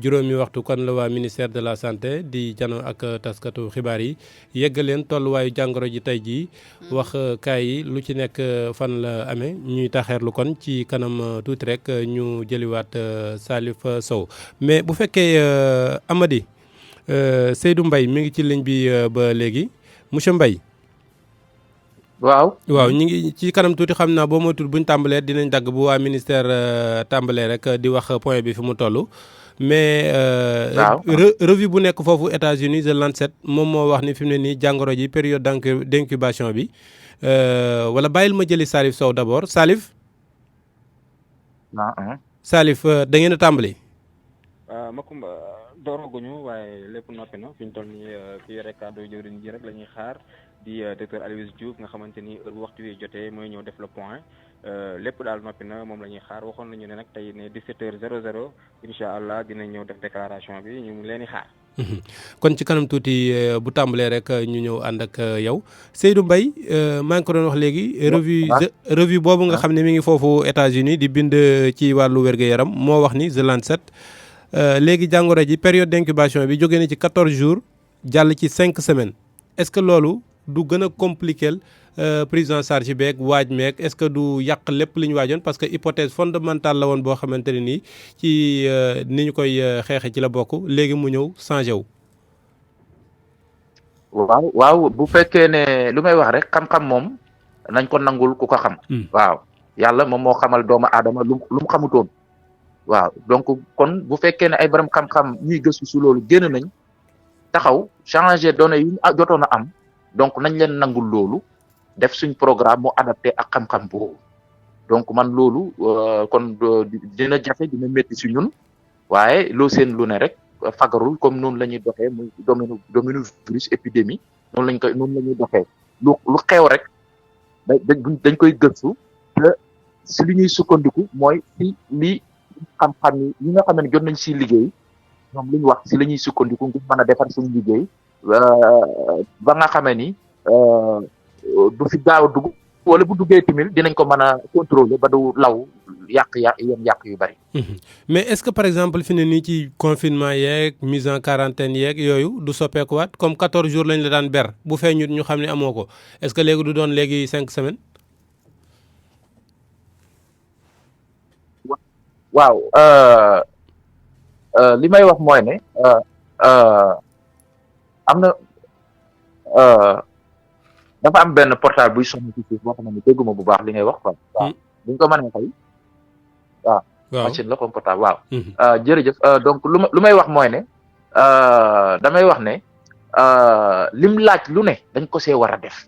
juróomi waxtu kon la waa ministère de la santé di jano ak taskatu xibaar yi yeggaleen tolluwaayu jàngoro ji tey jii wax kaay yi lu ci nekk fan la amee ñuy taxeerlu kon ci kanam tuuti rek ñu jëliwaat Salif Sow mais bu fekkee Amady Seydou Mbaye mi ngi ci ligne bi ba léegi monsieur Mbaye. waaw ñu ngi ci kanam tuuti xam naa boo moytul buñ tàmbalee dinañ dagg bu waa ministère tàmbalee rek di wax point bi fi mu toll mais revue bu nekk foofu États-Unis The Lancet moom moo wax ni fi mu ne nii jàngoro ji période d'incubation bi wala bàyyil ma jëli Salif Sow d'abord Salif Salif da ngeen a tàmbali Makumba dooroguñu waaye lépp noppi na fi ñu toll nii kii yore kàddu jëwriñ ji rek la ñuy xaar di docteur Aloyse Diouf nga xamante ni heure bu waxtu wi jotee mooy ñëw def le point lépp daal noppi na moom la ñuy xaar waxoon nañu ne nag tey ne 17h00 incha allah dina ñëw def déclaration bi ñu ngi leen di xaar. kon ci kanam tuuti bu tàmbalee rek ñu ñëw ànd ak yow Seydou Mbaye maa ngi ko doon wax léegi. revue boobu nga xam ne mi ngi foofu États-Unis di bind ci wàllu wér-gu-yaram moo wax ni The Lancet léegi jàngoro ji période d'incubation bi jóge na ci 14 jours jàll ci 5 semaines est-ce que loolu du gën a compliquer prise en charge beeg waaj meeg est-ce que du yàq lépp li ñu waajoon parce que hypothèse fondamentale la woon boo xamante ne nii ci ni ñu koy xeexe ci la bokk léegi mu ñëw changé wu. waaw bu fekkee ne lu may wax rek xam-xam moom nañ ko nangul ku ko xam. waaw yàlla moom moo xamal doomu aadama lu mu xamutoon. waaw donc kon bu fekkee ne ay borom xam-xam ñuy gëstu si loolu génn nañ taxaw changer données yi ñu jotoon a am donc nañ leen nangul loolu def suñ programme mu adapté ak xam-xam boobu donc man loolu kon dina jafe dina métti si ñun waaye loo seen lu ne rek fagarul comme noonu la ñuy doxee muy domaine virus épidémie noonu la ñuy doxee lu xew rek dañ koy gëstu te si li ñuy sukkandiku mooy si li xam-xam yi nga xam ne jot nañ si liggéey ñoom li ñu wax si la ñuy sukkandiku ngir mën a defar suñu liggéey ba nga xamee ni du fi gaaw a dugg wala bu duggee tamit dinañ ko mën a contrôler ba du law yàq yu bari. mais est-ce que par exemple fi ne nii ci confinement yeeg mise en quarantaine yeeg yooyu du soppeekuwaat comme 14 jours lañ la daan ber bu feeñut ñu xam ne amoo ko est-ce que léegi du doon léegi 5 semaines. waaw li may wax mooy ne am na dafa am benn portable buy sonn ci suuf boo xam ne dégguma bu baax li ngay wax quoi. waaw bu ñu ko mënee xëy. waaw machine la comme portable waaw. jërëjëf donc lu may wax mooy ne damay wax ne lim laaj lu ne dañ ko see war a def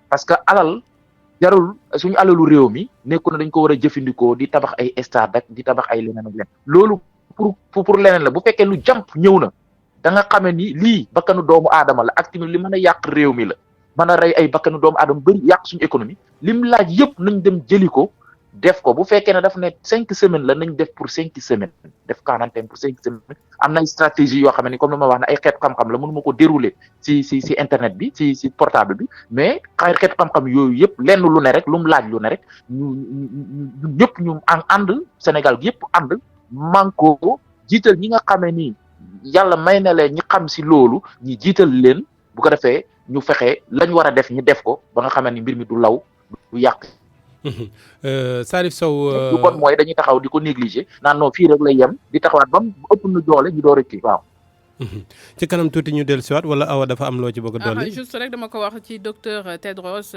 parce que alal. jarul suñu alalu réew mi nekku na dañ ko war a jëfandikoo di tabax ay stade ak di tabax ay leneen ak leneen loolu pour leneen la bu fekkee lu jàmp ñëw na da nga xamee ni lii bakkanu doomu aadama la ak tamit li mën a yàq réew mi la mën a rey ay bakkanu doomu aadama bëri yàq suñu économie lim laaj yëpp nañ dem jëli ko def ko bu fekkee ne daf ne 5 semaines la nañ def pour 5 semaines def quarantaine pour 5 semaines am na ay stratégie yoo xam ne comme li ma wax ne ay xeetu xam-xam la mënuma ko dérouler si internet bi si portable bi mais xeetu xam-xam yooyu yëpp lenn lu ne rek lu mu laaj lu ne rek ñu ñëpp ñu ànd Sénégal gi yëpp ànd manko jiital ñi nga xamee ni yàlla may na leen ñi xam si loolu ñi jiital leen bu ko defee ñu fexe lañ war a def ñu def ko ba nga xamee ni mbir mi du law du yàq. Salif Sow lu bon mooy dañuy taxaw di ko négliger naan non fii rek lay yem di taxawaat ba mu ëpp na doole ñu door a kii waaw. ci kanam tuuti ñu dellusiwaat wala awa dafa am loo ci bëgg a dolli. juste rek dama ko wax ci docteur Tedros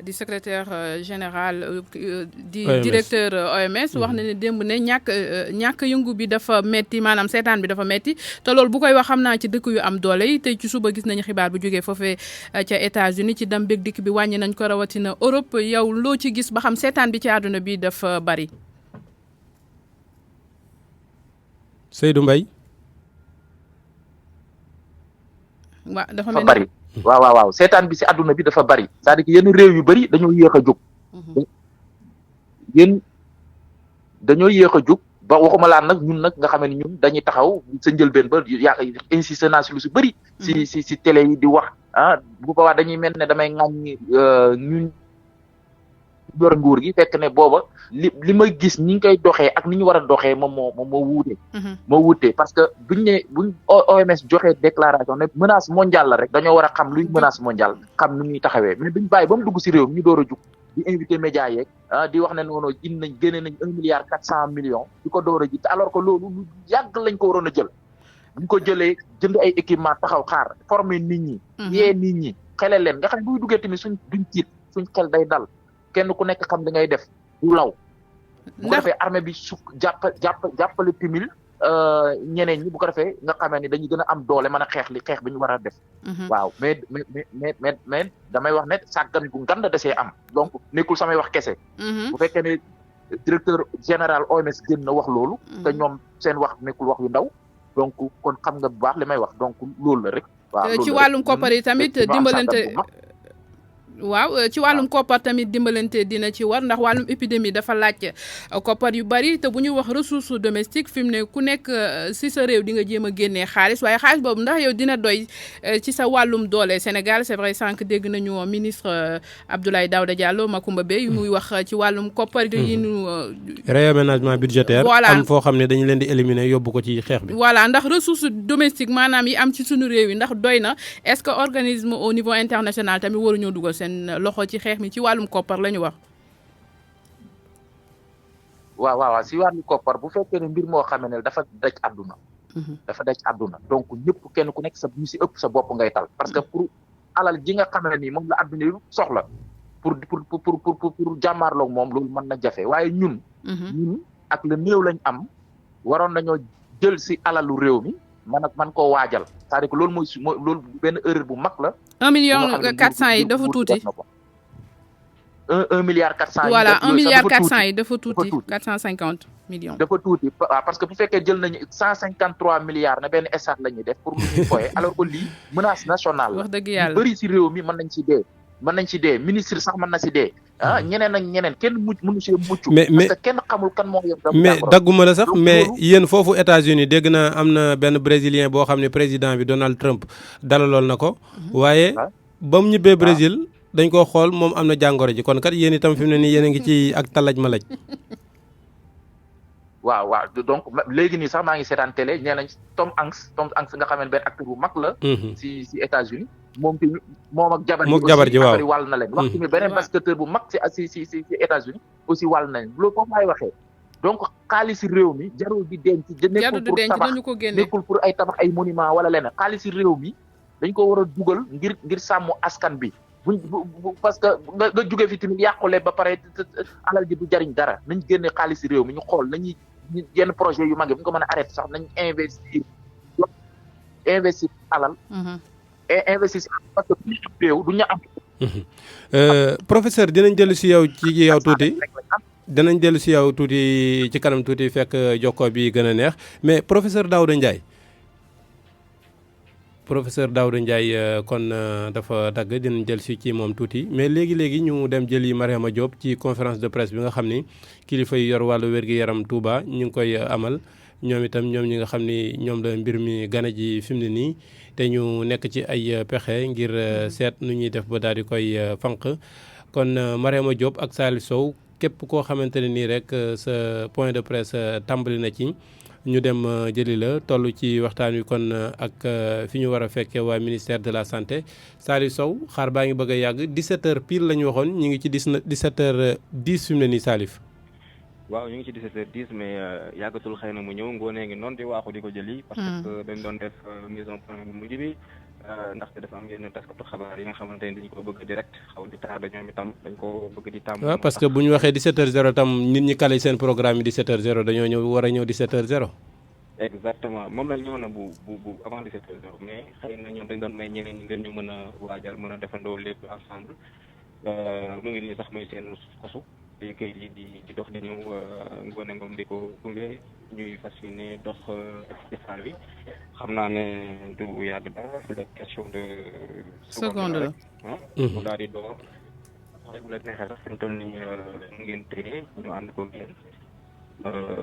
di secrétaire général di directeur OMS wax na ne démb ne ñàkk yëngu bi dafa metti maanaam seetaan bi dafa metti te loolu bu koy wax xam naa ci dëkk yu am doole yi tey ci suba gis nañu xibaar bu jógee foofee ca États-Unis ci dem beeg dikk bi wàññi nañ ko rawatina Europe yow loo ci gis ba xam seetaan bi ci àdduna bi dafa bari. Seydou Mbaye. waaw dafa bari waaw seetaan bi si àdduna bi dafa bari c'est-à-dire que yenn réew yu bari dañoo yéex a jóg. dañoo yéex a jóg ba waxuma laan nag ñun nag nga xam ne ñun dañuy taxaw sa njëlbeen ba yaa insisté naa si lu si bëri. si télé yi di wax bu boobaa dañuy mel ne damay ŋàññi ñun yor nguur gi fekk ne booba li may gis ñi ngi koy doxee ak ni ñu war a doxee moom moo wuute. moo wuute parce que buñ OMS joxee déclaration ne menace mondiale la rek dañoo war a xam luy menace mondiale xam nu ñuy taxawee mais duñ bàyyi ba mu dugg si réew mi ñu door a jug di invité média yeeg di wax ne noonu génne nañ 1,4 milliard di ko door a ji alors que loolu lu yàgg lañ ko waroon a jël buñ ko jëlee jënd ay équipement taxaw xaar former nit ñi. yee nit ñi xele leen nga xam ne buy duggee tamit duñ tiit suñ xel day dal. kenn ku nekk xam li ngay def du law. bu ko defee armée bi jàppale timil ñeneen ñi bu ko defee nga xamee ni dañuy gën a am doole mën a xeex bi ñu war a def. waaw mais damay wax ne sàggan gu ngand desee am donc nekkul samay wax kese. bu fekkee ne directeur général OMS gën na wax loolu. te ñoom seen wax nekkul wax yu ndaw donc kon xam nga bu baax li may wax donc loolu la rek. waaw ci wàllum koppar yi tamit dimbalante. waaw ci wàllum koppar tamit dimbalante dina ci war ndax wàllum épidémie dafa laaj koppar yu bari te bu ñuy wax ressource domestique fi mu ne ku nekk si sa réew di nga jéem a génnee xaalis waaye xaalis boobu ndax yow dina doy ci sa wàllum doole Sénégal c'est vrai sànq dégg nañu ministre Abdoulaye Daouda Diallo Macoumba Beye muy wax ci wàllum koppar yi ñu réaménagement budgétaire am foo xam ne dañu leen di éliminer yóbbu ko ci xeex bi voilà ndax ressource domestique maanaam yi am ci suñu réew yi ndax doy na est-ce que organisme au niveau international tamit waruñoo dugal seen loxo ci xeex mi ci wàllum koppar la ñu wax. waaw si wàllu koppar bu fekkee ne mbir moo xam ne dafa daj àdduna. dafa daj àdduna donc ñëpp kenn ku nekk sa ñu si ëpp sa bopp ngay tal parce que pour alal ji nga xam ne nii moom la àdduna yi soxla pour jàmmaarloog moom loolu mën na jafe waaye ñun ak le néew lañ am waroon nañoo jël si alalu réew mi man koo waajal c'est-à-dire que loolu mooy loolu benn erreur bu mag la. 1,4 million yi dafa tuuti. 1,4 milliard yi. voilà 1,4 milliard yi dafa tuuti 450 millions. dafa tuuti parce que bu fekkee jël nañu 153 milliards na benn état la ñuy def pour lu ñuy foyee alors que lii menace nationale la. wax dëgg yàlla bëri si réew mi mën nañ ci dee ministre sax mën na si dee. ñeneen ak ñeneen kenn mënu see mucc. parce que kenn xamul kan moo yor. mais dagguma la sax mais yéen foofu États-Unis dégg naa am na benn brésilien boo xam ne président bi Donald Trump dalaloon na ko. waaye ba mu ñibbee Brésil dañ koo xool moom am na jàngoro ji kon kat yéen itam fi mu ne nii yéen a ngi ci ak talaj ma laj. waaw donc léegi nii sax maa ngi seetaan télé nee nañ Tom Hanks nga xam ne benn acteur bu mag la. si États-Unis moom ak jabar ji waaw wàll na leen. wax tamit beneen basketteur bu mag si États-Unis aussi wàll na leen loolu foofu laay waxee. donc xaalisi réew mi jarul di denc. nekkul pour tabax nekkul pour ay tabax ay monument wala leneen xaalisi réew mi dañ ko war a dugal ngir sàmm askan bi. parce que nga jóge fi tamit yàqule ba pare alal ji du jariñ dara nañ génne xaalisi réew mi ñu xool nañuy yenn projet yu mag yi bu ñu ko mën a arrêté sax nañ investir alal. investir parce que réew du ñu am. professeur dinañ dellu si yow tuuti. danañ dellu si yow tuuti ci kanam tuuti fekk jokkoo bi gën a neex mais professeur Daouda Ndiaye kon dafa dagg dinañ jël si ci moom tuuti mais léegi ñu dem jëli Mariama Diop ci conférence de presse bi nga xam ni kilifa yi yor wàllu wér-gi-yaram Touba ñu ngi koy amal ñoom itam ñoom ñi nga xam ni ñoom la mbir mi gane ji fi mu ne nii te ñu nekk ci ay pexe ngir seet nu ñuy def ba daal di koy fanq kon Mariama Diop ak Salif Sow képp koo xamante ne nii rek sa point de presse tàmbali na ci ñu dem jëli la toll ci waxtaan wi kon ak fi ñu war a fekkee waa ministère de la santé Salif Sow xaar baa ngi bëgg a yàgg 17h pile la ñu waxoon ñu ngi ci 17h10 fi mu ne nii Salif. waaw ñu ngi ci 17h10 mais yàggatul xëy na mu ñëw ngoonee ngi noonu di waaxu di ko jëli. parce que dañ doon def mise en point bu mujj bi. ndaxte dafa am yenn taskatu xabaar yi nga xamante ne dañu ko bëgg direct xaw di tardé ñoom itam dañ ko bëgg di tàmm. waaw parce que bu ñu waxee 17h00 tam nit ñi kale seen programme yi 17h00 dañoo ñëw war a ñëw 17h00. exactement moom la ñëw na bu avant 17h00 mais xëy na ñoom dañ doon may ñeneen ñi ngeen ñu mën a waajal mën a defandoo lépp ensemble mu ngi nii sax mooy seen kosu te kayit yi di dox di ñëw Ngoné Ngom di ko gunge ñuy fas yéene dox ci saal bi xam naa ne du yàgg dara c'est la question de seconde la mu daal di door bu la neexee sax fi mu toll nii ngeen téye ñu ànd ko ngeen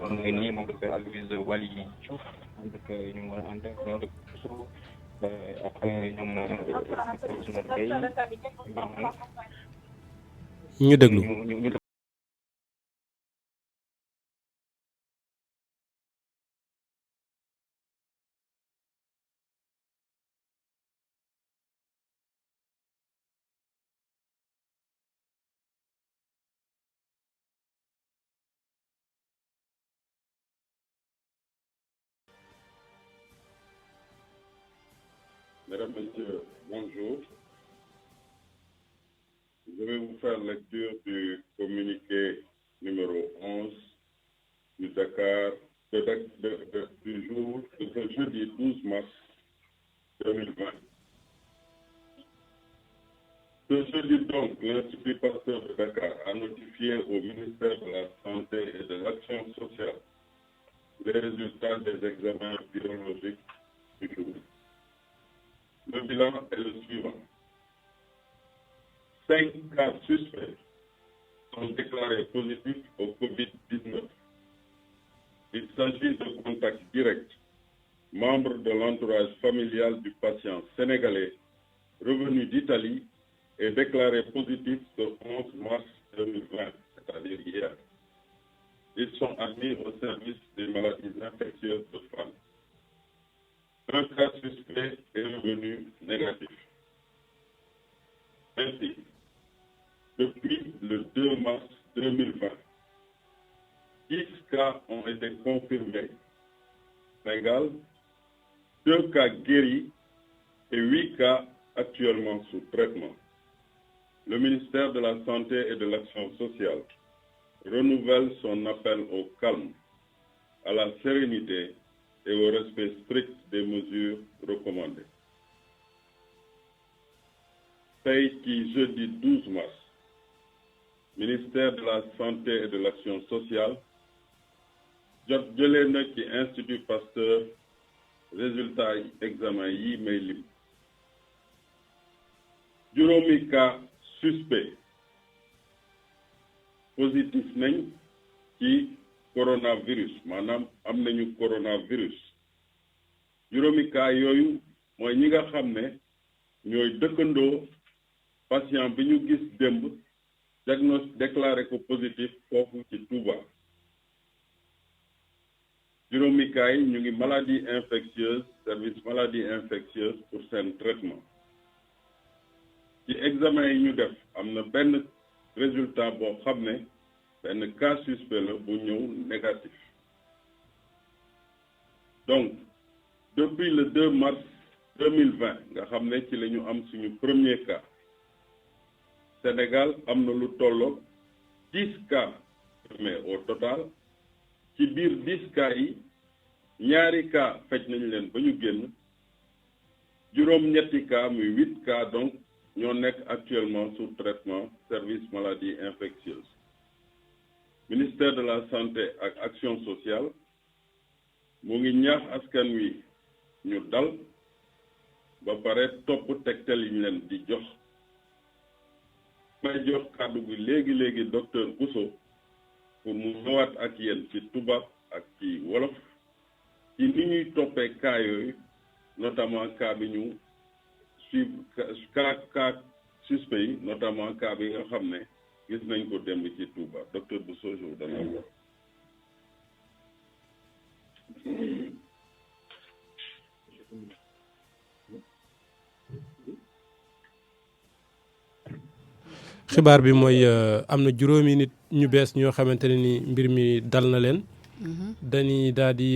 mu ngi nii moom docteur Aloyse Waly Diouf ànd ak ñu war a ànd ak so après ñoom Ousmane Gueye ñu déglu Mesdames, Messieurs, bonjour. Je vais vous faire lecture du communiqué numéro 11 du Dakar du jour de ce jeudi 12 mars 2020. Ce jeudi donc, l'Institut Pasteur de Dakar a notifié au ministère de la Santé et de l'Action sociale les résultats des examens virologiques du jour. Le bilan est le suivant. 5 cas suspects sont déclarés positifs au COVID-19. Il s'agit de contacts directs, membres de l'entourage familial du patient sénégalais revenu d'Italie et déclaré positif le 11 mars 2020, c'est-à-dire hier. Ils sont admis au service des maladies infectieuses de femmes. Un cas suspect est revenu négatif. Ainsi, depuis le 2 mars 2020, 10 cas ont été confirmés. Sénégal, 2 cas guéris et 8 cas actuellement sous traitement. Le ministère de la Santé et de l'Action sociale renouvelle son appel au calme, à la sérénité et au respect strict des mesures recommandées. Tey ci jeudi 12 mars, ministère de la Santé et de l'Action sociale jot jëlee na ci Institut Pasteur résultat examen yi may lim. Juróomi cas suspect positif nañ ci coronavirus maanaam am nañu coronavirus. Juróomi cas yooyu mooy ñi nga xam ne ñooy dëkkandoo patient bi ñu gis démb déclaré ko positif foofu ci Touba. Juróomi cas yi ñu ngi maladie infectieuse service maladie infectieuse pour seen traitement. ci examen yi ñu def am na benn résultat boo xam ne benn cas suspect la bu ñëw négatif. Donc depuis le 2 mars 2020 nga xam ne ci la ñu am suñu premier cas, Sénégal am na lu tolloog 10 cas mais au total ci biir 10 cas yi ñaari cas faj nañu leen ba ñu génn, juróom-ñetti cas muy 8 cas donc ñoo nekk actuellement sous traitement service maladie infectieuse. Ministère de la Santé ak Action sociale mu ngi ñaax askan wi ñu dal ba pare topp tegtal yi ñu leen di jox. may jox kàddu gi léegi docteur Bousso pour mu ñëwaat ak yéen ci tubaab ak ci wolof ci ni ñuy toppee cas yooyu, notamment cas bi ñu suivre cas suspect yi, notamment cas bi nga xam ne gis nañ ko démb ci Touba. Docteur Bousso, je vous donne la parole. xibaar bi mooy am na juróomi nit ñu bees ñoo xamante ne ni mbir mi dal na leen. dañuy daal di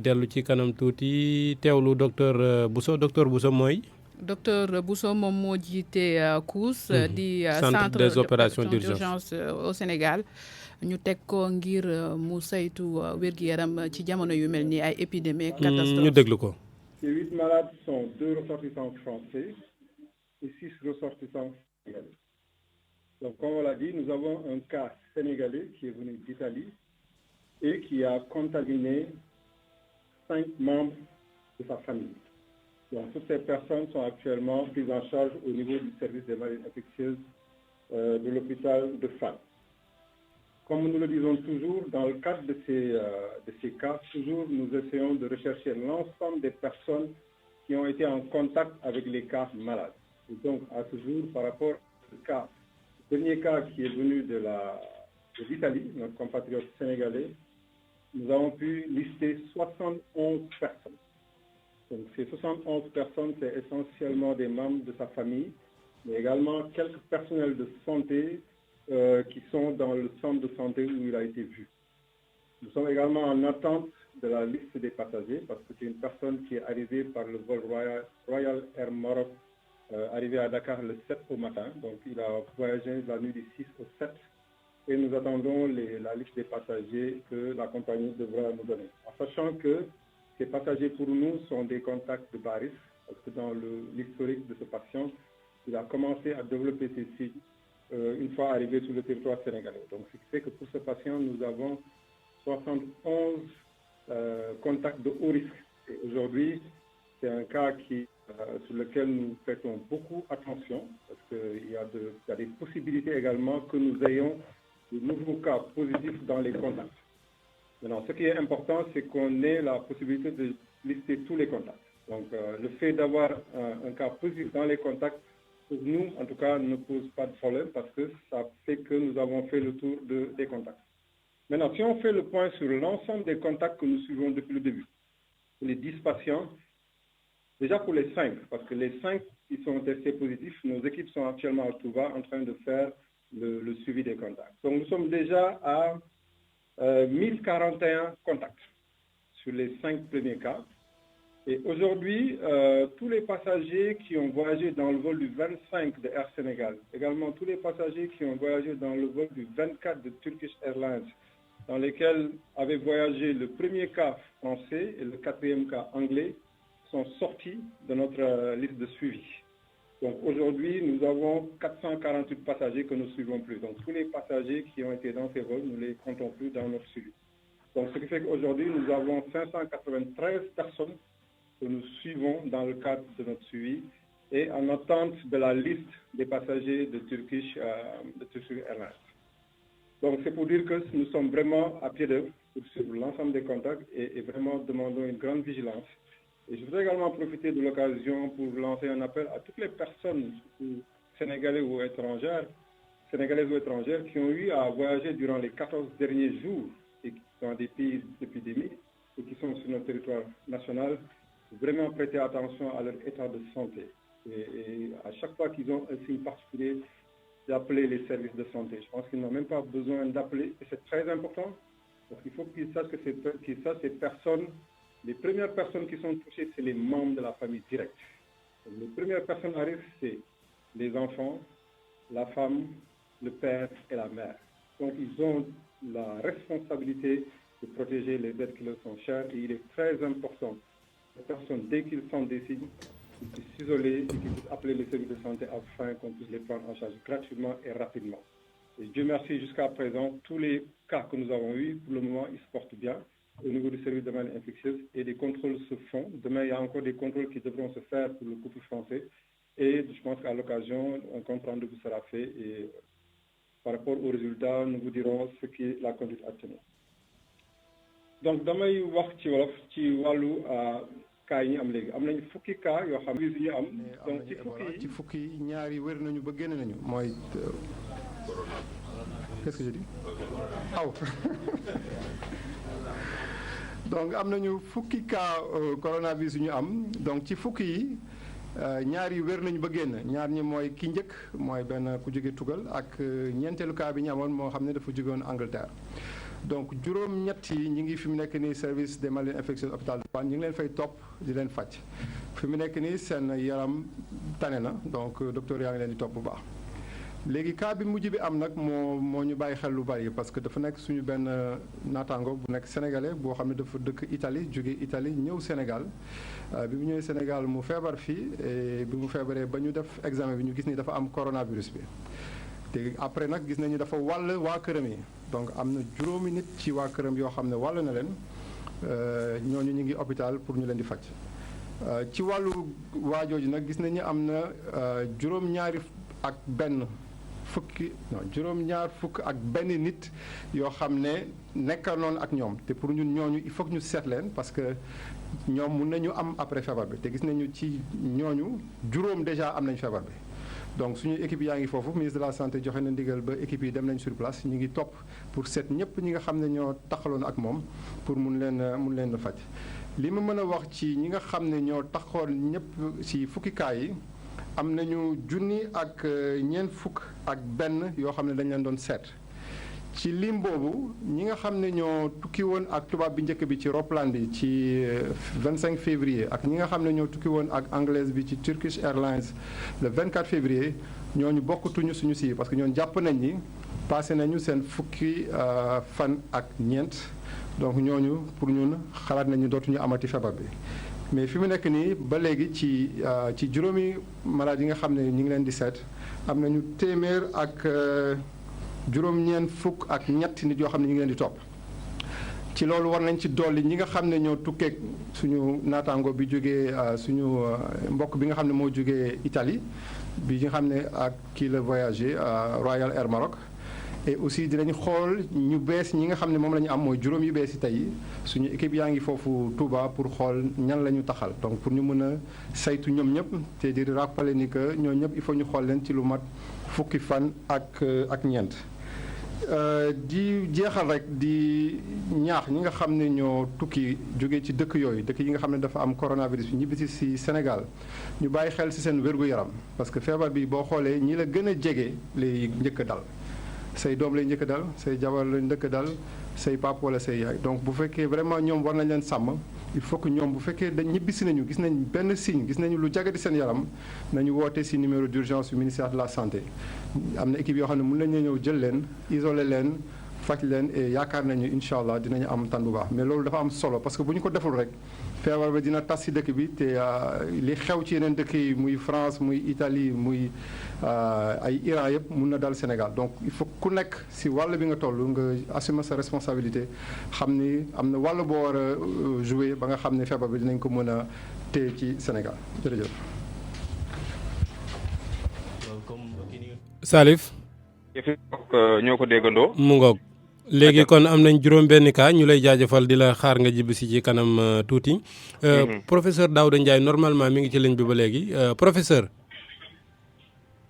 dellu ci kanam tuuti teewlu docteur Bousso mooy. docteur Bousso moom moo jiite COUS. di centre des opérations d'urgence au Sénégal. ñu teg ko ngir mu saytu wér-gu-yaram ci jamono yu mel ni ay épidémie catastrophe. ñu déglu ko. Ces 8 malades sont 2 ressortissants français et 6 ressortissants sénégalais. Donc, comme on l'a dit, nous avons un cas sénégalais qui est venu d'Italie et qui a contaminé 5 membres de sa famille. Donc, toutes ces personnes sont actuellement prises en charge au niveau du service des maladies infectieuses de l'hôpital de Fann. Comme nous le disons toujours, dans le cadre de ces cas, toujours nous essayons de rechercher l'ensemble des personnes qui ont été en contact avec les cas malades. Et donc, à ce jour, par rapport au cas, le premier cas qui est venu de l'Italie, notre compatriote sénégalais, nous avons pu lister 71 personnes. Donc, ces 71 personnes, c'est essentiellement des membres de sa famille, mais également quelques personnels de santé qui sont dans le centre de santé où il a été vu. Nous sommes également en attente de la liste des passagers parce que c'est une personne qui est arrivée par le vol Royal Air Maroc, arrivé à Dakar le 7 au matin. Donc, il a voyagé la nuit du 6 au 7 et nous attendons la liste des passagers que la compagnie devra nous donner. En sachant que ces passagers pour nous sont des contacts de bas risque parce que dans l'historique de ce patient, il a commencé à développer ses signes une fois arrivé sur le territoire sénégalais. Donc, ce qui fait que pour ce patient, nous avons 71 contacts de haut risque. Et aujourd'hui, c'est un cas sur lequel nous prêtons beaucoup attention parce qu'il y a des possibilités également que nous ayons de nouveaux cas positifs dans les contacts. Maintenant, ce qui est important, c'est qu'on ait la possibilité de lister tous les contacts. Donc, le fait d'avoir un cas positif dans les contacts, pour nous, en tout cas, ne pose pas de problème parce que ça fait que nous avons fait le tour des contacts. Maintenant, si on fait le point sur l'ensemble des contacts que nous suivons depuis le début, pour les 10 patients, déjà pour les 5, parce que les 5 qui sont testés positifs, nos équipes sont actuellement à Touba en train de faire le suivi des contacts. Donc, nous sommes déjà à 1041 contacts sur les 5 premiers cas. Et aujourd'hui, tous les passagers qui ont voyagé dans le vol du 25 de Air Sénégal, également tous les passagers qui ont voyagé dans le vol du 24 de Turkish Airlines, dans lesquels avait voyagé le premier cas français et le 4e cas anglais, sont sortis de notre liste de suivi. Donc aujourd'hui, nous avons 448 passagers que nous ne suivons plus. Donc tous les passagers qui ont été dans ces vols, nous ne les comptons plus dans notre suivi. Donc ce qui fait qu'aujourd'hui, nous avons 593 personnes que nous suivons dans le cadre de notre suivi et en attente de la liste des passagers de Turkish Airlines. Donc c'est pour dire que nous sommes vraiment à pied d'œuvre pour suivre l'ensemble des contacts et vraiment demandons une grande vigilance. Et je voudrais également profiter de l'occasion pour lancer un appel à toutes les personnes sénégalaises ou étrangères qui ont eu à voyager durant les 14 derniers jours et qui sont dans des pays d'épidémie et qui sont sur notre territoire national, vraiment prêter attention à leur état de santé. Et à chaque fois qu'ils ont un signe particulier, d'appeler les services de santé. Je pense qu'ils n'ont même pas besoin d'appeler et c'est très important parce qu'il faut qu'ils sachent que ces personnes, les premières personnes qui sont touchées, c'est les membres de la famille directe. Donc, les premières personnes à risque, c'est les enfants, la femme, le père et la mère. Donc, ils ont la responsabilité de protéger les êtres qui leur sont chers et il est très important que les personnes, dès qu'ils sentent des signes, qu'ils puissent s'isoler et qu'ils puissent appeler les services de santé afin qu'on puisse les prendre en charge gratuitement et rapidement. Et Dieu merci, jusqu'à présent, tous les cas que nous avons eus, pour le moment, ils se portent bien au niveau du service de maladies infectieuses et les contrôles se font. Demain, il y a encore des contrôles qui devront se faire pour le couple français et je pense qu'à l'occasion, un compte rendu vous sera fait et par rapport aux résultats, nous vous dirons ce qui est la conduite à tenir. Donc, damay wax ci wolof ci wàllu cas yi ñu am léegi am nañ fukki cas yoo xam ne ñu am donc ci fukki yi ñaari wér nañu ba génn nañu mooy qu'est-ce que je dis aw donc am nañu fukki cas coronavirus yu ñu am donc ci fukki yi ñaar yi wér nañu ba génn ñaar ñi mooy ki njëkk mooy benn ku jóge tugal ak ñeenteelu cas bi ñu amoon moo xam ne dafa jóge woon Angleterre donc juróom-ñett yi ñi ngi fi mu nekk nii service des maladies infectieuses hôpital de Fann ñu ngi leen fay topp di leen faj fi mu nekk nii seen yaram tane na donc docteur yaa ngi leen di topp bu baax léegi cas bi mujj bi am nag moo ñu bàyyi xel lu bari parce que dafa nekk suñu benn naataango bu nekk sénégalais boo xam ne dafa dëkk Italie jóge Italie ñëw Sénégal bi mu ñëwee Sénégal mu feebar fii et bi mu feebaree ba ñu def examen bi ñu gis ni dafa am coronavirus bi te après nag gis nañu dafa wàll waa këram yi donc am na juróomi nit ci waa këram yoo xam ne wàll na leen ñooñu ñu ngi hôpital pour ñu leen di faj ci wàllu waajooju nag gis nañu am na juróom-ñaar fukk ak benn nit yoo xam ne nekkal noonu ak ñoom te pour ñun ñooñu il faut que ñu seet leen parce que ñoom mun nañu am après feebar bi te gis nañu ci ñooñu juróom déjà am nañ feebar bi donc suñu équipe yaa ngi foofu ministre de la santé joxe na ndigal ba équipe yi dem nañ sur place ñu ngi topp pour seet ñëpp ñi nga xam ne ñoo taxaloon ak moom pour mun leen faj li ma mën a wax ci ñi nga xam ne ñoo taxoon ñëpp ci fukki cas yi am nañu junni ak ñeent fukk ak benn yoo xam ne dañ leen doon seet ci lim boobu ñi nga xam ne ñoo tukki woon ak tubaab bi njëkk bi ci roplaan bi ci 25 février ak ñi nga xam ne ñoo tukki woon ak anglaise bi ci Turkish Airlines le 24 février ñooñu bokkatuñu suñu si parce que ñoon jàpp nañ ni passé nañu seen fukki fan ak ñeent donc ñooñu pour ñun xalaat nañu dootuñu amati feebar bi mais fi mu nekk nii ba léegi ci juróomi malade yi nga xam ne ñu ngi leen di seet am nañu téeméer ak juróom-ñeent fukk ak ñett nit yoo xam ne ñu ngi leen di topp ci loolu war nañ ci dolli ñi nga xam ne ñoo tukkeeg suñu naataango bi jógee suñu mbokk bi nga xam ne moo jógee Italie bi nga xam ne ak kii la voyagé Royal Air Maroc et aussi dinañ xool ñu bees ñi nga xam ne moom la ñu am mooy juróom yu bees yi tey suñu équipe yaa ngi foofu Touba pour xool ñan la ñu taxal donc pour ñu mën a saytu ñoom ñëpp te di rappeler ni que ñoo ñëpp il faut ñu xool leen ci lu mat fukki fan ak ñeent di jeexal rek di ñaax ñi nga xam ne ñoo tukki jóge ci dëkk yooyu dëkk yi nga xam ne dafa am coronavirus bi ñibbisi ci Sénégal ñu bàyyi xel ci seen wér-gu-yaram parce que feebar bi boo xoolee ñi la gën a jege lay njëkk a dal say doom lay njëkk a dal say jabar lay njëkk a dal say pap wala say yaay donc bu fekkee vraiment ñoom war nañ leen sàmm il faut que ñoom bu fekkee dañ ñibbisi nañu gis nañ benn signe gis nañu lu jagadi seen yaram nañu woote ci numéro d'urgence du ministère de la santé am na équipe yoo xam ne mën nañu ñëw jël leen isoler leen faj leen et yaakaar nañu incha allah dinañu am tan bu baax mais loolu dafa am solo parce que bu ñu ko deful rek feebar bi dina tas ci dëkk bi te li xew ci yeneen dëkk yi muy France muy Italie muy ay Iran yëpp mun na dal Sénégal donc il faut ku nekk ci wàll bi nga toll nga assumer sa responsabilité xam ni am na wàll boo war a jouer ba nga xam ne feebar bi dinañ ko mën a téye ci Sénégal jërëjëf. Salif. ñoo ko déggandoo. mu ngoog léegi kon am nañ juróom-benn cas ñu lay jaajëfal di la xaar nga jibbi si ci kanam tuuti. Professeur Daouda Ndiaye normalement mi ngi ci ligne bi ba léegi professeur.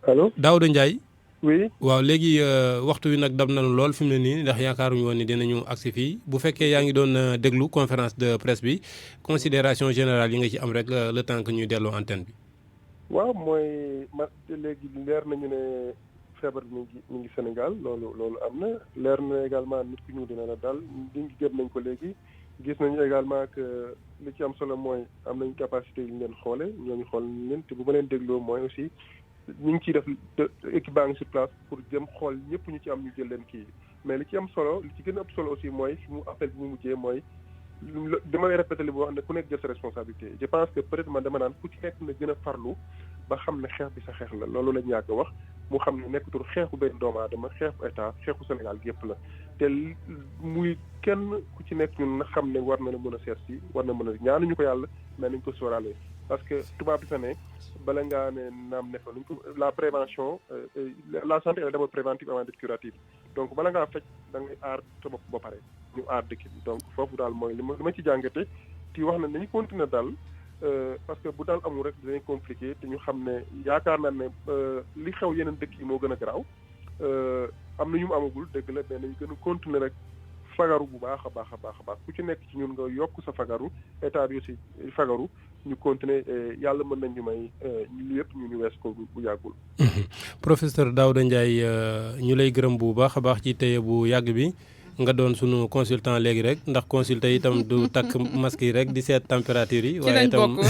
allo Daouda Ndiaye. oui waaw léegi waxtu wi nag dab nañu lool fi mu ne nii ndax yaakaaruñu woon ni dinañu agsi fii bu fekkee yaa ngi doon déglu conférence de presse bi considération générale yi nga ci am rek le temps que ñuy delloo antenne bi. waaw mooy léegi leer nañu ne feebar bi mi ngi Sénégal loolu am na leer na également nit ku ñu dina la dal di ngi gëm nañ ko léegi gis nañu également que li ci am solo mooy am nañ capacité yu ñu leen xoole ñooñu xool leen te bu ma leen dégloo mooy aussi ñu ngi ciy def équipe baa ngi sur place pour jëm xool ñëpp ñu ci am ñu jël leen kii mais li ci am solo li ci gën a ëpp solo aussi mooy fi mu appel bi mu mujjee mooy damay répété li bu wax ne ku nekk jël sa responsabilité je pense que peut-être man dama naan ku ci nekk na gën a farlu ba xam ne xeex bi sa xeex la loolu lañ yàgg wax mu xam ne nekkatul xeexu benn doomu aadama xeexu état xeexu Sénégal gi yëpp la te muy kenn ku ci nekk ñun na xam ne war na la mën a seet si war na mën a ñaanuñu ko yàlla mais nañ ko sóoraale parce que tubaab bi fa ne bala ngaa ne naam ne fa nuñ ko la prévention la santé est d'abord préventive avant d'être curative donc bala ngaa faj da ngay aar sa bopp ba pare ñu aar dëkk bi donc foofu daal mooy li ma ci jàngate ti wax na nañu continuer daal parce que bu daal amul rek dinañ compliqué te ñu xam ne yaakaar naa ne li xew yeneen dëkk yi moo gën a garaaw am na ñu mu amagul dëgg la mais nañu gën a continuer rek fagaru bu baax a baax a baax a baax ku ci nekk ci ñun nga yokk sa fagaru état bi aussi fagaru ñu continuer yàlla mën nañ ñu may li yëpp ñu wees ko bu yàggul. Professeur Daouda Ndiaye ñu lay gërëm bu baax a baax ci téye bu yàgg bi nga doon sunu consultant léegi rek ndax consulté itam du takk masque yi rek di seet température yi. ci lañ itam bokk.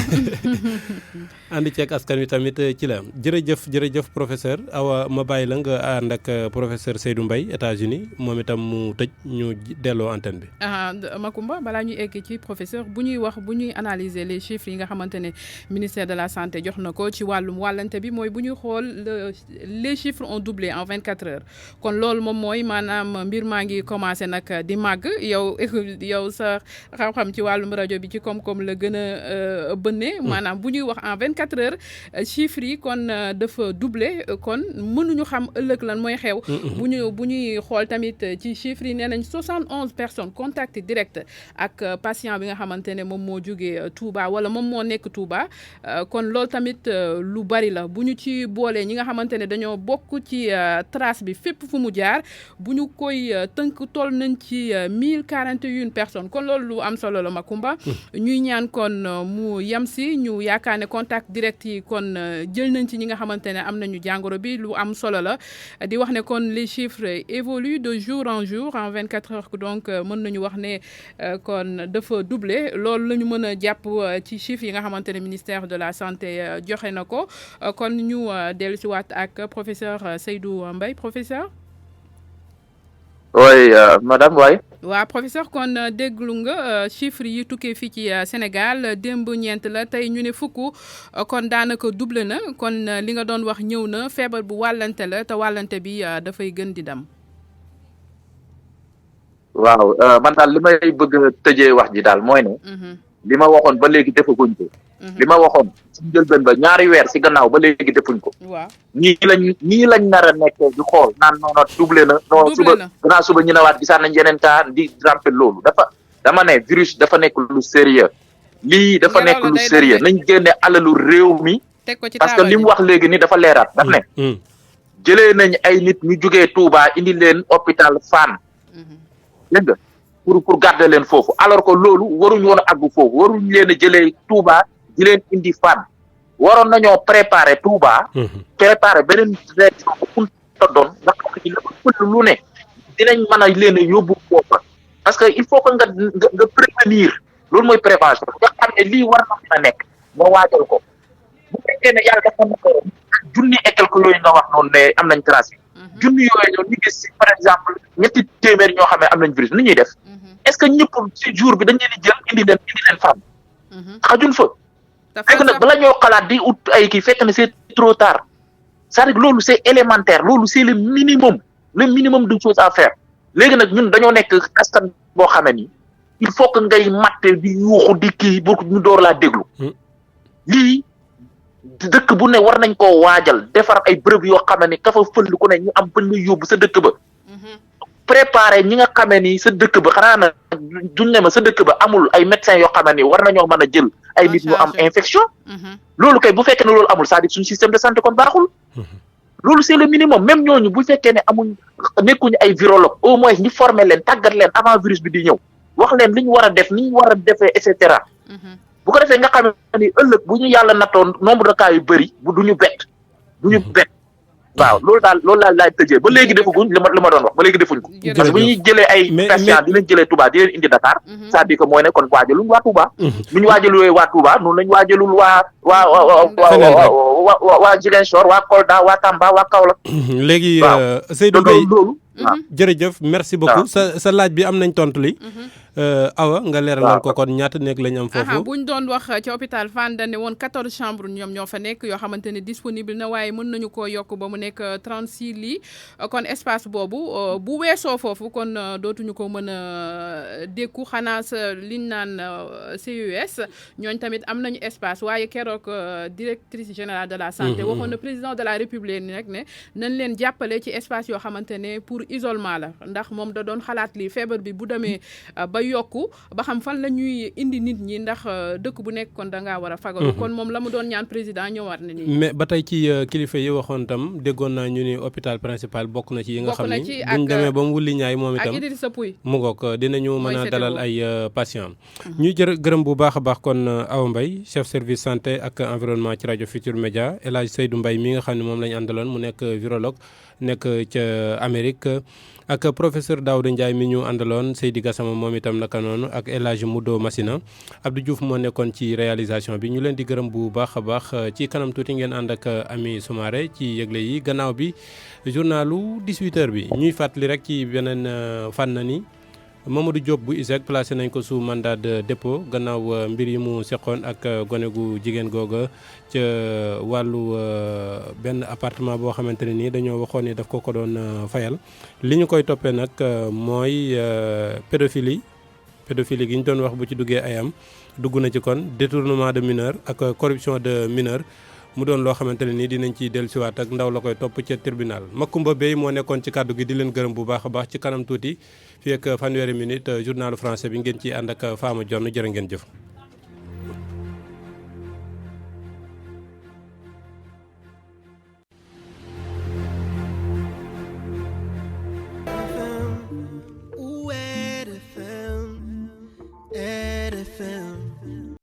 ànd ceeg askan wi tamit ci la jërëjëf professeur Awa ma bàyyi la nga ànd ak professeur Seydou Mbaye États-Unis moom itam mu tëj ñu delloo antenne bi. Macoumba balaa ñuy egg ci professeur bu ñuy analyser les chiffres yi nga xamante ne ministère de la santé jox na ko ci wàllum wàllante bi mooy bu ñuy xool les chiffres ont doublé en 24 heures kon loolu moom mooy maanaam mbir maa ngi commencé nag di màgg yow sa xam-xam ci wàllum rajo bi ci koom-koom la gën a bënne maanaam bu ñuy wax en 24 heures chiffres yi kon dafa doublé kon mënuñu xam ëllëg lan mooy xew. bu ñuy xool tamit ci chiffres yi nee nañ 71 personnes contact direct ak patient bi nga xamante ne moom moo jógee Touba wala moom moo nekk Touba kon loolu tamit lu bari la bu ñu ci boolee ñi nga xamante ne dañoo bokk ci trace bi fépp fu mu jaar bu ñu koy tënk toll nañ ci 1041 personnes kon loolu lu am solo la Macoumba ñuy ñaan kon mu yem si ñu yaakaar ne contact direct yi kon jël nañ ci ñi nga xamante ne am nañu jàngoro bi lu am solo la di wax ne kon les chiffres évoluent de jour en jour en 24 heures donc mën nañu wax ne kon dafa doublé loolu la ñu mën a jàpp ci chiffres yi nga xamante ne ministère de la santé joxe na ko kon ñu dellu si waat ak professeur Seydou Mbaye professeur. oui madame waay. waaw professeur kon déglu nga chiffres yi tukkee fii ci Sénégal démb ñeent la tey ñu ne fukk kon daanaka doublé na kon li nga doon wax ñëw na feebar bu wàllante la te wàllante bi dafay gën di dem. waaw man daal li may bëgg a tëjee wax ji daal mooy ne. li ma waxoon ba léegi defaguñ ko. li ma waxoon ci njëlbeen ba ñaari weer si gannaaw ba léegi defuñ ko. waaw nii lañ nar a nekkee di xool naan non doublé na. non suba gannaaw suba ñu newaat gisaan nañ yeneen cas di rappel loolu dama ne virus dafa nekk lu sérieux lii dafa nekk lu sérieux nañ génne alalu réew mi. parce que li mu wax léegi ni dafa leeraat daf ne. jëlee nañ ay nit ñu jógee Touba indi leen hôpital Fann. dégg nga pour garder leen foofu alors que loolu waruñ woon a àgg foofu waruñ leen a jëlee Touba di leen indi Fann waroon nañoo préparer Touba. préparer beneen région bu mun a doon nga xam ne lépp lu ne dinañ mën a leen a yóbbu foofa parce que il faut que nga prévenir loolu mooy prévention nga xam ne lii war na mën a nekk nga waajal ko bu fekkee ne yàlla dafa nekk junni et quelque yooyu nga wax noonu ne am nañ trace yi. junni yooyu ñoo ñu gis si par exemple ñetti téeméer ñoo xam ne am nañ virus ni ñuy def est-ce que ñëpp ci jour bi dañ leen di jël indi leen Fann xajuñ fa fekk nag bala ñoo xalaat di ut ay kii fekk na c'est trop tard c'est-à-dire que loolu c'est élémentaire loolu c'est le minimum de choses à faire léegi nag ñun dañoo nekk askan boo xamee ni il faut que ngay matte di yuuxu di kii bu ñu door laa déglu lii dëkk bu ne war nañ koo waajal defar ay bërëb yoo xam ne ka fa fël ku ne ñu am bañ la yóbbu sa dëkk ba préparer ñi nga xamee ni sa dëkk ba xanaa na duñ ne ma sa dëkk ba amul ay médecins yoo xamee ni war nañoo mën a jël ay nit ñu am infection loolu kay bu fekkee ne loolu amul c'est-à-dire suñu système de santé kon baaxul loolu c'est le minimum même ñooñu bu fekkee ne amuñ nekkuñu ay virologue au moins ñi former leen tàggat leen avant virus bi di ñëw wax leen li ñu war a def ni ñu war a defee et cetera bu ko defee nga xam ne ni ëllëg bu ñu yàlla nattoon nombre de cas yu bëri du ñu bett waaw loolu daal laay tëjee ba léegi defaguñ li ma doon wax ba léegi defuñ ko parce que bu ñuy jëlee ay patients di leen jëlee Touba di leen indi Dakar c'est-à-dire que mooy ne kon waajaluñ waa Touba bu ñu waajaluwee waa Touba noonu lañ waajalul waa Ziguinchor waa Kolda waa Tamba waa Kaolack léegi Seydou Mbaye jërëjëf merci beaucoup sa laaj bi am nañ tontu li Awa nga leeralal ko kon ñaata nekk lañ am foofu buñ doon wax ci hôpital Fann dañ ne woon 14 chambres ñoom ñoo fa nekk yoo xamante ne disponible na waaye mën nañu koo yokk ba mu nekk 36 lits kon espace boobu bu weesoo foofu kon dootuñu ko mën a dékku xanaa sa liñ naan CUS ñooñ tamit am nañu espace waaye keroog directrice générale de la santé waxoon na président de la république ni rek ne nañ leen jàppale ci espace yoo xamante ne pour isolement la ndax moom da doon xalaat li feebar bi bu demee ba yokku ba xam fan la ñuy indi nit ñi ndax dëkk bu nekk kon da ngaa war a fagaru kon moom la mu doon ñaan président ñëwaat na nii mais ba tey ci kilifa yi waxoon tam déggoon naa ñu ni hôpital principal bokk na ci yi nga xam ni buñ demee ba mu wulli ñaay moom itam mu ngoog dinañu mën a dalal ay patient ñuy gërëm bu baax a baax kon Awa Mbaye chef service santé ak environnement ci rajo Futur Média El Hadj Seydou Mbaye mi nga xam ne moom lañu àndaloon mu nekk virologue nekk ca Amérique ak professeur Daouda Ndiaye mi ñu àndaloon Seydi Gassama moom itam naka noonu ak El Hadj Moudo Massina Abdou Diouf moo nekkoon ci réalisation bi ñu leen di gërëm bu baax a baax ci kanam tuuti ngeen ànd ak Ami Soumaré ci yëgle yi gannaaw bi journalu 18h bi ñuy fàttali rek ci beneen fànn ni Mamadou Diop bu ISEG placé nañ ko sous mandat de dépôt gannaaw mbir yi mu seqoon ak gone gu jigéen googa ca wàllu benn appartement boo xamante ne nii dañoo waxoon ni daf ko doon fayal li ñu koy toppee nag mooy pédophilie gi ñu doon wax bu ci duggee ayam dugg na ci kon détournement de mineur ak corruption de mineur mu doon loo xamante ne nii dinañ ciy dellusiwaat ak ndaw la koy topp ca tribunal Makumba Bey moo nekkoon ci kàddu gi di leen gërëm bu baax a baax ci kanam tuuti fii ak fanweeri minute journalu français bi ngeen ciy ànd ak Fama Dione jërë ngeen jëf.